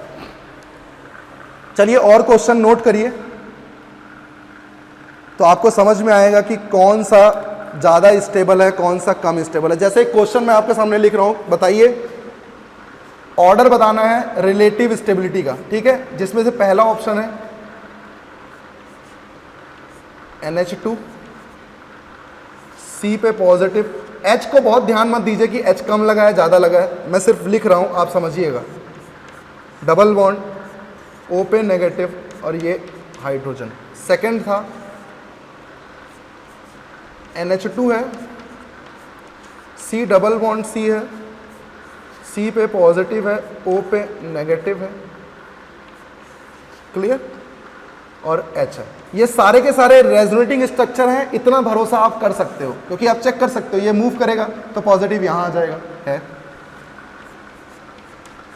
चलिए और क्वेश्चन नोट करिए तो आपको समझ में आएगा कि कौन सा ज्यादा स्टेबल है, कौन सा कम स्टेबल है। जैसे एक क्वेश्चन मैं आपके सामने लिख रहा हूं, बताइए ऑर्डर बताना है रिलेटिव स्टेबिलिटी का, ठीक है, जिसमें से पहला ऑप्शन है NH2, C पे पॉजिटिव। H को बहुत ध्यान मत दीजिए कि H कम लगा है ज़्यादा लगा है, मैं सिर्फ लिख रहा हूं, आप समझिएगा। डबल बॉन्ड, O पे नेगेटिव और ये हाइड्रोजन। सेकंड था NH2 है, C डबल बॉन्ड C है, C पे पॉजिटिव है, O पे नेगेटिव है। क्लियर? और H है। ये सारे के सारे रेजोनेटिंग स्ट्रक्चर हैं, इतना भरोसा आप कर सकते हो क्योंकि आप चेक कर सकते हो ये मूव करेगा तो पॉजिटिव यहां आ जाएगा। है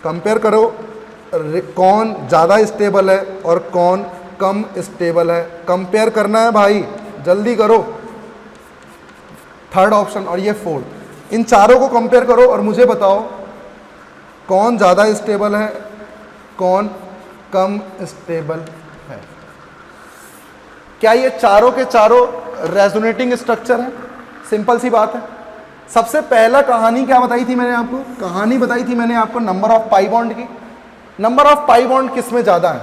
कंपेयर करो कौन ज़्यादा स्टेबल है और कौन कम स्टेबल है, कंपेयर करना है भाई, जल्दी करो। थर्ड ऑप्शन और ये फोर्थ, इन चारों को कंपेयर करो और मुझे बताओ कौन ज़्यादा स्टेबल है, कौन कम स्टेबल है। क्या ये चारों के चारों रेजोनेटिंग स्ट्रक्चर है? सिंपल सी बात है। सबसे पहला कहानी क्या बताई थी मैंने आपको? कहानी बताई थी मैंने आपको नंबर ऑफ पाई बॉन्ड की। नंबर ऑफ पाई बॉन्ड किस में ज़्यादा है?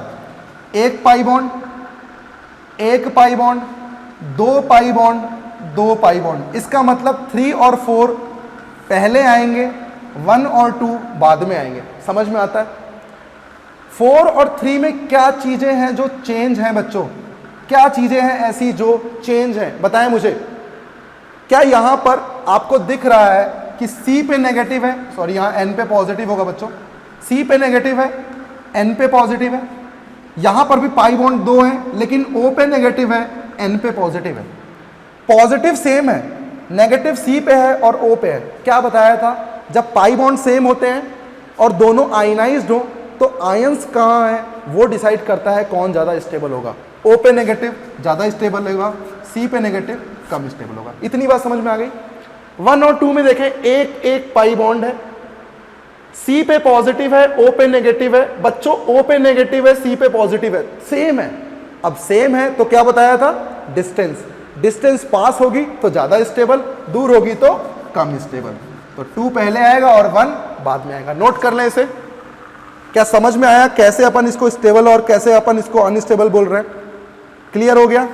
एक पाई बॉन्ड, एक पाई बॉन्ड, दो पाई बॉन्ड, दो पाई बॉन्ड। इसका मतलब 3 और 4 पहले आएंगे, 1 और 2 बाद में आएंगे। समझ में आता है? 4 और 3 में क्या चीज़ें हैं जो चेंज हैं बच्चों? क्या चीज़ें हैं ऐसी जो चेंज हैं? बताएं मुझे। क्या यहाँ पर आपको दिख रहा है कि C पे नेगेटिव है, सॉरी यहाँ N पे पॉजिटिव होगा बच्चों, C पे नेगेटिव है, N पे पॉजिटिव है। यहाँ पर भी पाई बॉन्ड 2 हैं लेकिन O पे नेगेटिव है, N पे पॉजिटिव है। पॉजिटिव सेम है, नेगेटिव C पे है और O पे है। क्या बताया था? जब पाई बॉन्ड सेम होते हैं और दोनों आयनाइज्ड हो तो आयंस कहाँ है वो डिसाइड करता है कौन ज़्यादा स्टेबल होगा। O पे नेगेटिव ज़्यादा स्टेबल होगा, C पे नेगेटिव कम स्टेबल होगा। इतनी बात समझ में आ गई? 1 और 2 में देखें एक एक पाई बॉन्ड है, C पे पॉजिटिव है, O पे नेगेटिव है। बच्चों O पे नेगेटिव है, C पे पॉजिटिव है, सेम है। अब सेम है तो क्या बताया था? डिस्टेंस। डिस्टेंस पास होगी तो ज़्यादा स्टेबल, दूर होगी तो कम स्टेबल। तो 2 पहले आएगा और 1 बाद में आएगा। नोट कर लें इसे। क्या समझ में आया कैसे अपन इसको स्टेबल और कैसे अपन इसको अनस्टेबल बोल रहे हैं? क्लियर हो गया?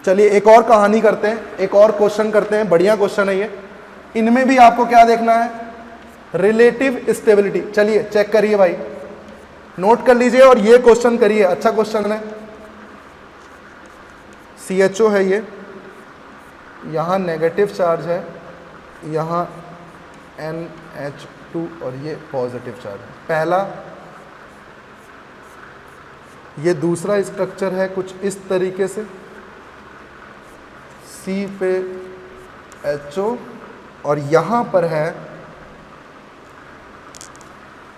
चलिए एक और कहानी करते हैं, एक और क्वेश्चन करते हैं। बढ़िया क्वेश्चन है ये। इनमें भी आपको क्या देखना है? Relative stability. चलिए चेक करिए भाई, नोट कर लीजिए और ये क्वेश्चन करिए, अच्छा क्वेश्चन है। CHO है ये, यहाँ नेगेटिव चार्ज है, यहाँ NH2 और ये पॉजिटिव चार्ज है। पहला, ये दूसरा स्ट्रक्चर है कुछ इस तरीके से, C पे HO और यहाँ पर है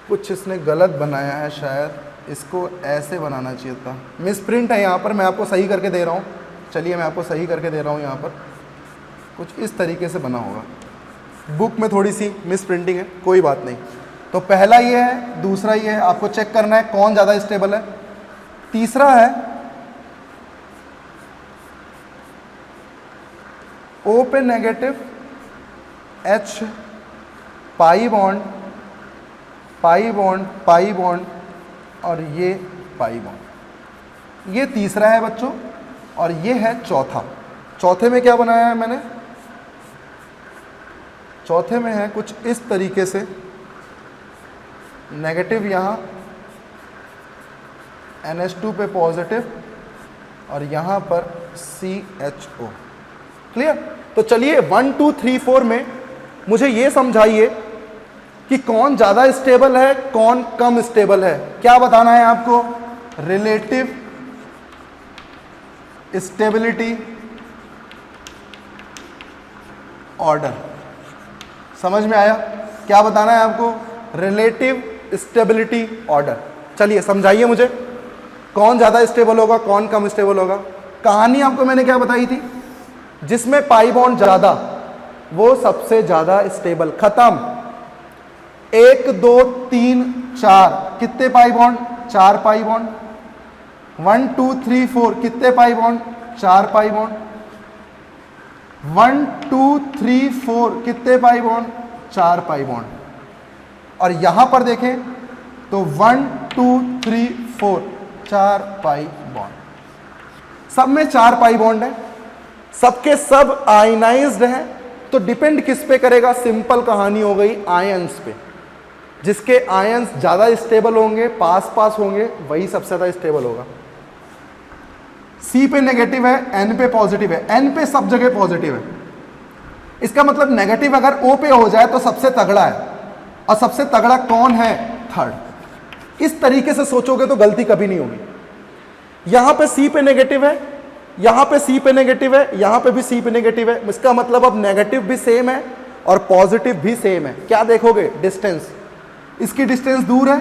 कुछ इसने गलत बनाया है, शायद इसको ऐसे बनाना चाहिए था। मिसप्रिंट है यहाँ पर, मैं आपको सही करके दे रहा हूँ। चलिए मैं आपको सही करके दे रहा हूँ। यहाँ पर कुछ इस तरीके से बना होगा, बुक में थोड़ी सी मिस प्रिंटिंग है, कोई बात नहीं। तो पहला ये है, दूसरा ये है, आपको चेक करना है कौन ज़्यादा स्टेबल है। तीसरा है O पे negative, H pi bond, pi bond, pi bond, और ये पाई बॉन्ड। ये तीसरा है बच्चों, और ये है चौथा। चौथे में क्या बनाया है मैंने? चौथे में है कुछ इस तरीके से, नेगेटिव यहाँ NH2 पे पॉजिटिव, और यहाँ पर CHO। क्लियर? तो चलिए 1 2 3 4 में मुझे ये समझाइए कि कौन ज़्यादा स्टेबल है, कौन कम स्टेबल है। क्या बताना है आपको? Relative stability order. समझ में आया? क्या बताना है आपको? Relative stability order. चलिए समझाइए मुझे, कौन ज़्यादा स्टेबल होगा, कौन कम स्टेबल होगा। कहानी आपको मैंने क्या बताई थी? जिसमें पाई बॉन्ड ज़्यादा वो सबसे ज़्यादा स्टेबल। खत्म। 1 2 3 4 कितने पाई बॉन्ड? 4 pi bond. 1 2 3 4 कितने पाई बॉन्ड? 4 pi bond. 1 2 3 4 कितने पाई बॉन्ड? 4 pi bond. और यहां पर देखें तो 1 2 3 4 4 पाई बॉन्ड। सब में 4 पाई बॉन्ड है, सबके सब आयनाइज्ड हैं। तो डिपेंड किस पे करेगा? सिंपल कहानी हो गई, आयंस पे। जिसके आयंस ज्यादा स्टेबल होंगे, पास पास होंगे, वही सबसे ज्यादा स्टेबल होगा। C पे नेगेटिव है, N पे पॉजिटिव है। N पे सब जगह पॉजिटिव है। इसका मतलब नेगेटिव अगर O पे हो जाए तो सबसे तगड़ा है, और सबसे तगड़ा कौन है? थर्ड। इस तरीके से सोचोगे तो गलती कभी नहीं होगी। यहां पे C पे नेगेटिव है, यहां पे C पे नेगेटिव है, यहां पे भी C पे नेगेटिव है। इसका मतलब अब नेगेटिव भी सेम है और पॉजिटिव भी सेम है। क्या देखोगे? डिस्टेंस। इसकी डिस्टेंस दूर है,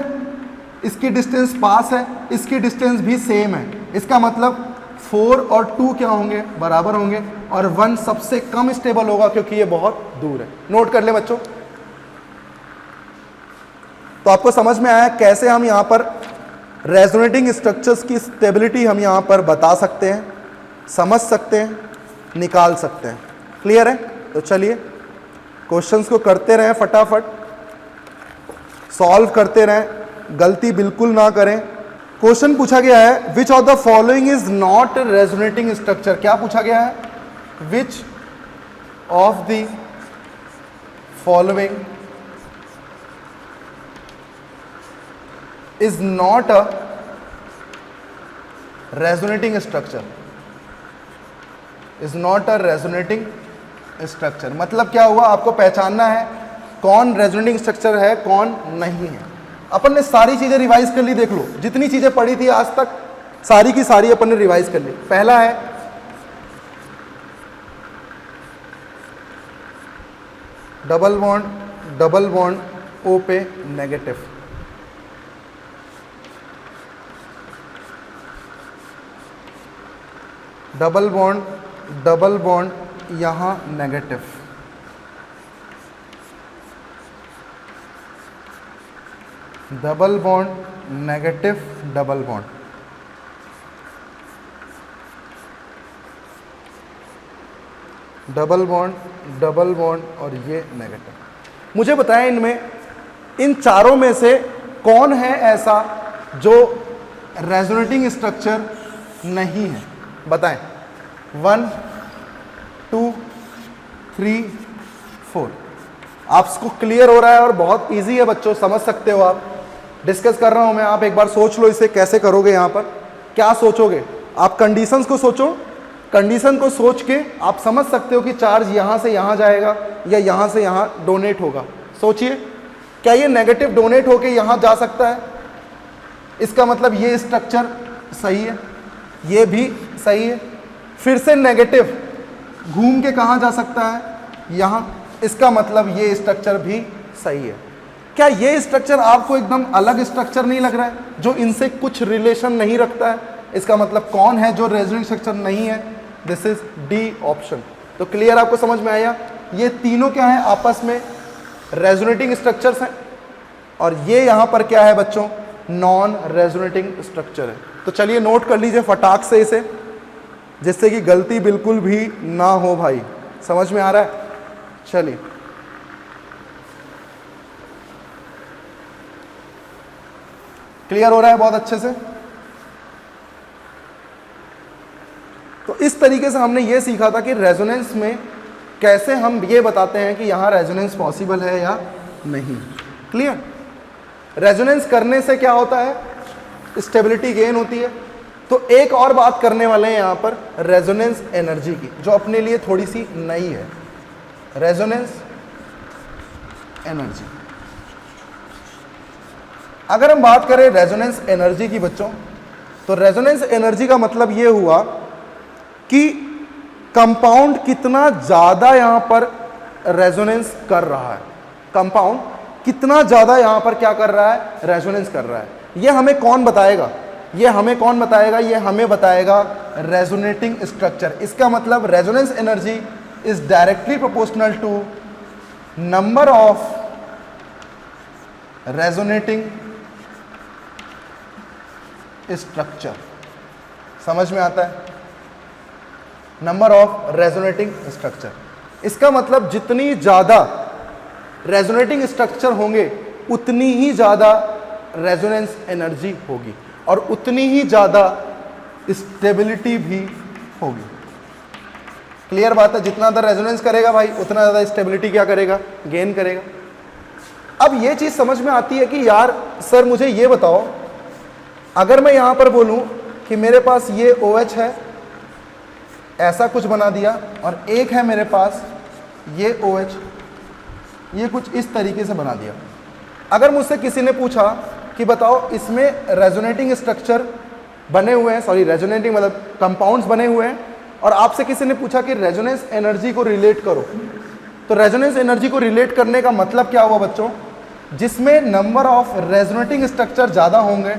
इसकी डिस्टेंस पास है, इसकी डिस्टेंस भी सेम है। इसका मतलब 4 और 2 क्या होंगे? बराबर होंगे, और 1 सबसे कम स्टेबल होगा क्योंकि ये बहुत दूर है। नोट कर ले बच्चों। तो आपको समझ में आया कैसे हम यहां पर रेजोनेटिंग स्ट्रक्चर्स की स्टेबिलिटी हम यहां पर बता सकते हैं, समझ सकते हैं, निकाल सकते हैं। क्लियर है? तो चलिए क्वेश्चंस को करते रहें, फटाफट सॉल्व करते रहें, गलती बिल्कुल ना करें। क्वेश्चन पूछा गया है which of the following is not resonating structure. क्या पूछा गया है? Which of the following is not a resonating structure, is not a resonating structure. मतलब क्या हुआ? आपको पहचानना है कौन रेजोनेटिंग स्ट्रक्चर है, कौन नहीं है। अपन ने सारी चीजें रिवाइज कर ली, देख लो जितनी चीजें पढ़ी थी आज तक सारी की सारी अपन ने रिवाइज कर ली। पहला है डबल बॉन्ड O पे नेगेटिव, डबल बॉन्ड यहां negative, double bond negative, double bond, double bond और ये नेगेटिव। मुझे बताएं इनमें, इन चारों में से कौन है ऐसा जो रेजोनेटिंग स्ट्रक्चर नहीं है? बताएं। 1 2 3 4। आपको क्लियर हो रहा है और बहुत इजी है बच्चों, समझ सकते हो आप। डिस्कस कर रहा हूं मैं, आप एक बार सोच लो इसे कैसे करोगे। यहां पर क्या सोचोगे आप? कंडीशंस को सोचो, कंडीशन को सोच के आप समझ सकते हो कि चार्ज यहां से यहां जाएगा या यहां से यहां डोनेट होगा। सोचिए, क्या ये नेगेटिव डोनेट होके यहां जा सकता है? इसका मतलब ये स्ट्रक्चर सही है, ये भी सही है। फिर से नेगेटिव घूम के कहां जा सकता है? यहां। इसका मतलब ये स्ट्रक्चर भी सही है। क्या ये स्ट्रक्चर आपको एकदम अलग स्ट्रक्चर नहीं लग रहा है, जो इनसे कुछ रिलेशन नहीं रखता है? इसका मतलब कौन है जो रेजोनेटिंग स्ट्रक्चर नहीं है? This is D option. तो क्लियर, आपको समझ में आया? ये तीनों क्या है? आपस में रेजोनेटिंग स्ट्रक्चर्स हैं, और ये यहां पर क्या है बच्चों? नॉन रेजोनेटिंग स्ट्रक्चर है। तो चलिए नोट कर लीजिए फटाक से इसे, जिससे कि गलती बिल्कुल भी ना हो भाई। समझ में आ रहा है? चलिए, क्लियर हो रहा है बहुत अच्छे से? तो इस तरीके से हमने ये सीखा था कि रेजोनेंस में कैसे हम ये बताते हैं कि यहाँ रेजोनेंस पॉसिबल है या नहीं। क्लियर? रेजोनेंस करने से क्या होता है? स्टेबिलिटी गेन होती है। तो एक और बात करने वाले हैं यहाँ पर रेजोनेंस एनर्जी की, जो अपने लिए थोड़ी सी नई है। रेजोनेंस एनर्जी, अगर हम बात करें रेजोनेंस एनर्जी की बच्चों, तो रेजोनेंस एनर्जी का मतलब ये हुआ कि कंपाउंड कितना ज्यादा यहां पर रेजोनेंस कर रहा है। कंपाउंड कितना ज्यादा यहां पर क्या कर रहा है? रेजोनेंस कर रहा है। ये हमें कौन बताएगा? ये हमें कौन बताएगा? ये हमें बताएगा रेजोनेटिंग स्ट्रक्चर। इसका मतलब resonance energy is directly proportional to number of resonating structure. समझ में आता है? नंबर ऑफ रेजोनेटिंग स्ट्रक्चर, इसका मतलब जितनी ज्यादा रेजोनेटिंग स्ट्रक्चर होंगे उतनी ही ज्यादा रेजोनेंस एनर्जी होगी और उतनी ही ज्यादा स्टेबिलिटी भी होगी। क्लियर बात है? जितना ज्यादा रेजोनेंस करेगा भाई उतना ज्यादा स्टेबिलिटी क्या करेगा? गेन करेगा। अब ये चीज समझ में आती है कि यार सर मुझे ये बताओ, अगर मैं यहां पर बोलूं कि मेरे पास ये OH है, ऐसा कुछ बना दिया, और एक है मेरे पास ये OH, ये कुछ इस तरीके से बना दिया। अगर मुझसे किसी ने पूछा कि बताओ इसमें रेजोनेटिंग स्ट्रक्चर बने हुए हैं, सॉरी रेजोनेटिंग मतलब कंपाउंड्स बने हुए हैं, और आपसे किसी ने पूछा कि रेजोनेंस एनर्जी को रिलेट करो, तो रेजोनेंस एनर्जी को रिलेट करने का मतलब क्या हुआ बच्चों? जिसमें नंबर ऑफ रेजोनेटिंग स्ट्रक्चर ज़्यादा होंगे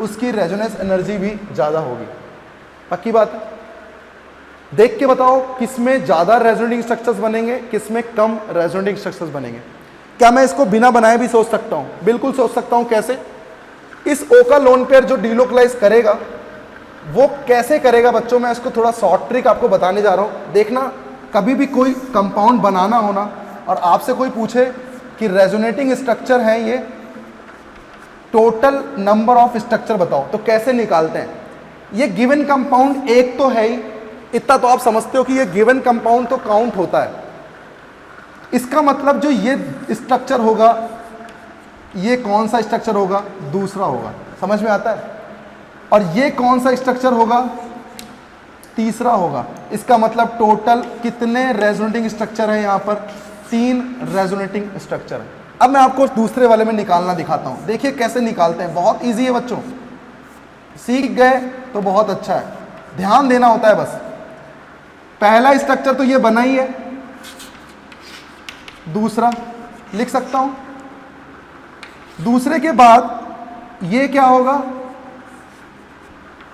उसकी रेजोनेंस एनर्जी भी ज़्यादा होगी। पक्की बात है? देख के बताओ किसमें ज़्यादा रेजोनेटिंग स्ट्रक्चर्स बनेंगे, किसमें कम रेजोनेटिंग स्ट्रक्चर्स बनेंगे। क्या मैं इसको बिना बनाए भी सोच सकता हूँ? बिल्कुल सोच सकता हूँ। कैसे? इस O का लोन पेयर जो डीलोकलाइज करेगा वो कैसे करेगा बच्चों? मैं इसको थोड़ा शॉर्ट ट्रिक आपको बताने जा रहा हूँ। देखना, कभी भी कोई कंपाउंड बनाना होना और आपसे कोई पूछे कि रेजोनेटिंग स्ट्रक्चर है ये, टोटल नंबर ऑफ स्ट्रक्चर बताओ, तो कैसे निकालते हैं? ये गिवन कंपाउंड एक तो है ही, इतना तो आप समझते हो कि ये गिवन कंपाउंड तो काउंट होता है। इसका मतलब जो ये स्ट्रक्चर होगा, ये कौन सा स्ट्रक्चर होगा? दूसरा होगा। समझ में आता है? और ये कौन सा स्ट्रक्चर होगा? तीसरा होगा। इसका मतलब टोटल कितने रेजोनेटिंग स्ट्रक्चर है यहाँ पर? 3 रेजोनेटिंग स्ट्रक्चर है। अब मैं आपको दूसरे वाले में निकालना दिखाता हूँ। देखिए कैसे निकालते हैं, बहुत इजी है बच्चों, सीख गए तो बहुत अच्छा है, ध्यान देना होता है बस। पहला स्ट्रक्चर तो ये बना ही है, दूसरा लिख सकता हूं, दूसरे के बाद ये क्या होगा?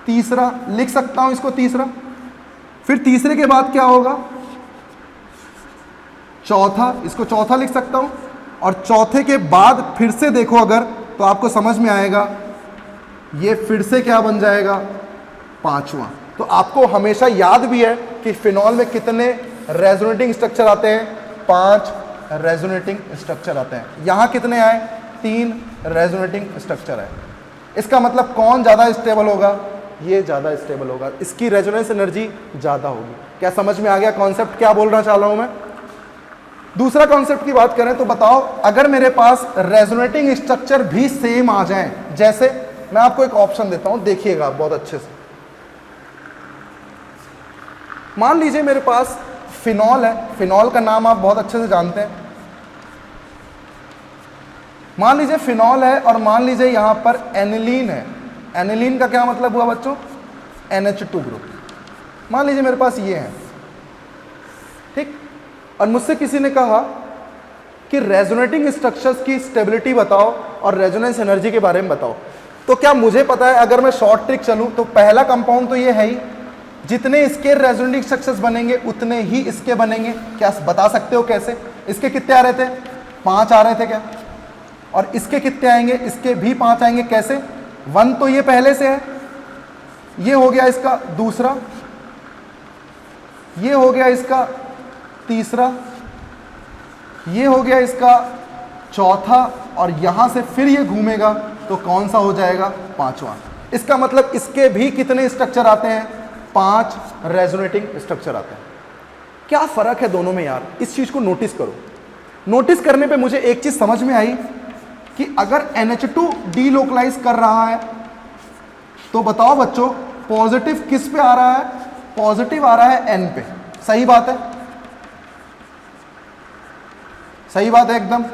तीसरा लिख सकता हूं इसको, तीसरा। फिर तीसरे के बाद क्या होगा? चौथा, इसको चौथा लिख सकता हूं। और चौथे के बाद फिर से देखो अगर, तो आपको समझ में आएगा ये फिर से क्या बन जाएगा? पांचवा। तो आपको हमेशा याद भी है कि फिनॉल में कितने रेजोनेटिंग स्ट्रक्चर आते हैं? 5 रेजोनेटिंग स्ट्रक्चर आते हैं। यहां कितने आए? 3 रेजोनेटिंग स्ट्रक्चर है। इसका मतलब कौन ज्यादा स्टेबल होगा? ये ज्यादा स्टेबल होगा, इसकी रेजोनेंस एनर्जी ज्यादा होगी। क्या समझ में आ गया कॉन्सेप्ट क्या बोलना चाह रहा हूं मैं? दूसरा कॉन्सेप्ट की बात करें तो बताओ, अगर मेरे पास रेजोनेटिंग स्ट्रक्चर भी सेम आ जाएं, जैसे मैं आपको एक ऑप्शन देता हूं, देखिएगा बहुत अच्छे से। मान लीजिए मेरे पास फिनॉल है, फिनॉल का नाम आप बहुत अच्छे से जानते हैं। मान लीजिए फिनॉल है और मान लीजिए यहां पर एनिलीन है। एनिलीन का क्या मतलब हुआ बच्चों? NH2 group. मान लीजिए मेरे पास ये है, ठीक। और मुझसे किसी ने कहा कि रेजोनेटिंग स्ट्रक्चर्स की स्टेबिलिटी बताओ और रेजोनेंस एनर्जी के बारे में बताओ। तो क्या मुझे पता है, अगर मैं शॉर्ट ट्रिक चलूं तो पहला कंपाउंड तो ये है ही, जितने इसके रेजोनेटिंग स्ट्रक्चर्स बनेंगे उतने ही इसके बनेंगे। क्या बता सकते हो कैसे? इसके कितने आ रहे थे? 5 आ रहे थे क्या? और इसके कितने आएंगे? इसके भी 5 आएंगे। कैसे? 1 तो ये पहले से है, ये हो गया इसका दूसरा, ये हो गया इसका तीसरा, ये हो गया इसका चौथा, और यहां से फिर ये घूमेगा तो कौन सा हो जाएगा? पांचवा। इसका मतलब इसके भी कितने स्ट्रक्चर आते हैं? 5 रेजोनेटिंग स्ट्रक्चर आते हैं। क्या फर्क है दोनों में यार, इस चीज को नोटिस करो। नोटिस करने पे मुझे एक चीज समझ में आई कि अगर NH2 डीलोकलाइज कर रहा है तो बताओ बच्चों पॉजिटिव किस पे आ रहा है? पॉजिटिव आ रहा है N पे। सही बात है, सही बात है एकदम।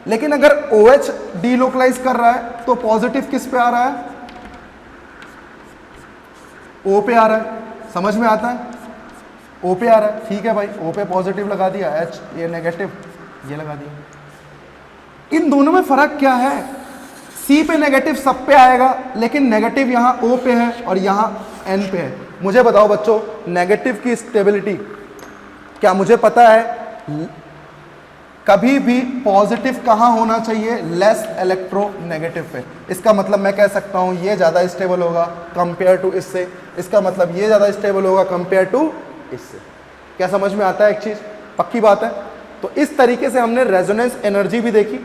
लेकिन अगर OH डीलोकलाइज कर रहा है तो पॉजिटिव किस पे आ रहा है? O पे आ रहा है। समझ में आता है? O पे आ रहा है, ठीक है भाई, O पे पॉजिटिव लगा दिया, H ये नेगेटिव ये लगा दिया। इन दोनों में फर्क क्या है? C पे नेगेटिव सब पे आएगा, लेकिन नेगेटिव यहां O पे है और यहां N पे है। मुझे बताओ बच्चों नेगेटिव की स्टेबिलिटी, क्या मुझे पता है कभी भी पॉजिटिव कहां होना चाहिए? लेस इलेक्ट्रोनेगेटिव पे। इसका मतलब मैं कह सकता हूं ये ज्यादा स्टेबल होगा कंपेयर टू इससे, इसका मतलब ये ज्यादा स्टेबल होगा कंपेयर टू इससे। क्या समझ में आता है एक चीज? पक्की बात है। तो इस तरीके से हमने रेजोनेंस एनर्जी भी देखी।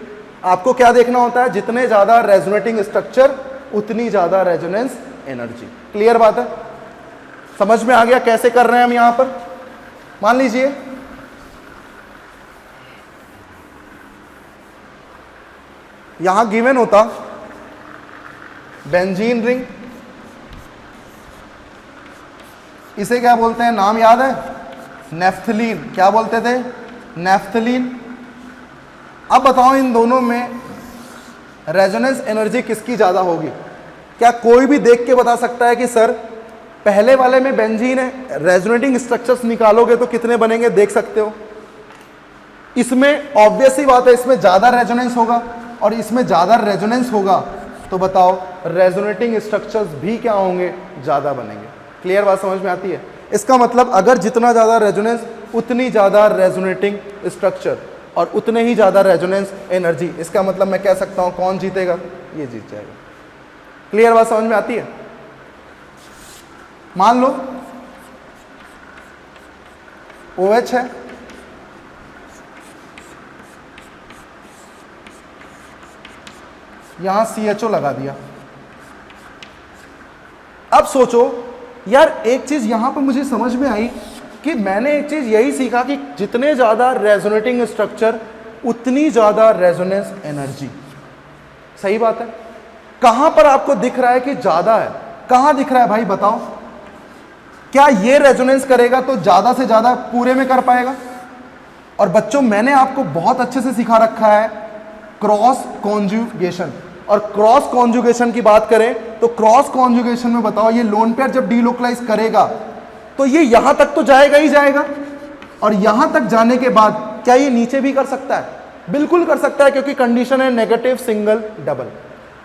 आपको क्या देखना होता है? जितने ज्यादा रेजोनेटिंग स्ट्रक्चर उतनी ज्यादा रेजोनेंस एनर्जी। क्लियर बात है? समझ में आ गया कैसे कर रहे हैं हम यहां पर? मान लीजिए यहां गिवन होता बेंजीन रिंग, इसे क्या बोलते हैं? नाम याद है? नेफ्थलीन। क्या बोलते थे? नेफ्थलीन। अब बताओ इन दोनों में रेजोनेंस एनर्जी किसकी ज्यादा होगी? क्या कोई भी देख के बता सकता है कि सर पहले वाले में बेंजीन है, रेजोनेटिंग स्ट्रक्चर्स निकालोगे तो कितने बनेंगे? देख सकते हो। इसमें ऑब्वियस ही बात है, इसमें ज्यादा रेजोनेंस होगा और इसमें ज्यादा रेजोनेंस होगा, तो बताओ रेजोनेटिंग स्ट्रक्चर्स भी क्या होंगे? ज्यादा बनेंगे। क्लियर बात समझ में आती है? इसका मतलब अगर जितना ज्यादा रेजोनेंस उतनी ज्यादा रेजोनेटिंग स्ट्रक्चर और उतने ही ज्यादा रेजोनेंस एनर्जी। इसका मतलब मैं कह सकता हूं कौन जीतेगा? ये जीत जाएगा। क्लियर बात समझ में आती है? मान लो OH है, यहां CHO लगा दिया। अब सोचो यार, एक चीज यहां पर मुझे समझ में आई कि मैंने एक चीज यही सीखा कि जितने ज्यादा रेजोनेटिंग स्ट्रक्चर उतनी ज्यादा रेजोनेंस एनर्जी। सही बात है। कहां पर आपको दिख रहा है कि ज्यादा है? कहां दिख रहा है भाई बताओ? क्या ये रेजोनेंस करेगा तो ज्यादा से ज्यादा पूरे में कर पाएगा? और बच्चों मैंने आपको बहुत अच्छे से सिखा रखा है क्रॉस कॉन्जुगेशन। और क्रॉस कॉन्जुगेशन की बात करें तो क्रॉस कॉन्जुगेशन में बताओ ये लोन पेयर जब डीलोकलाइज करेगा तो ये यहां तक तो जाएगा ही जाएगा, और यहां तक जाने के बाद क्या ये नीचे भी कर सकता है? बिल्कुल कर सकता है, क्योंकि कंडीशन है नेगेटिव सिंगल डबल,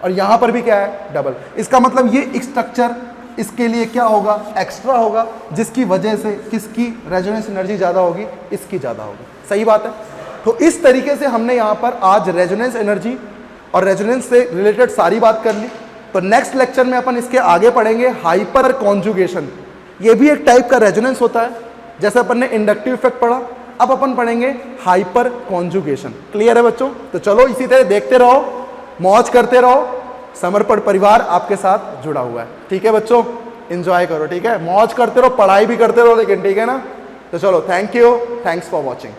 और यहां पर भी क्या है? डबल। इसका मतलब ये स्ट्रक्चर इसके लिए क्या होगा? एक्स्ट्रा होगा, जिसकी वजह से किसकी रेजोनेंस एनर्जी ज्यादा होगी? इसकी ज्यादा होगी। सही बात है। तो इस तरीके से हमने यहां पर आज रेजोनेंस एनर्जी और रेजोनेंस से रिलेटेड सारी बात कर ली। तो नेक्स्ट लेक्चर में अपन इसके आगे पढ़ेंगे हाइपर कॉन्जुगेशन। ये भी एक टाइप का रेजोनेंस होता है, जैसे अपन ने इंडक्टिव इफेक्ट पढ़ा, अब अपन पढ़ेंगे हाइपर कॉन्जुगेशन। क्लियर है बच्चों? तो चलो इसी तरह देखते रहो, मौज करते रहो। समर्पण परिवार आपके साथ जुड़ा हुआ है। ठीक है बच्चों, एंजॉय करो। ठीक है, मौज करते रहो, पढ़ाई भी करते रहो, लेकिन ठीक है ना? तो चलो, thank you, thanks for watching.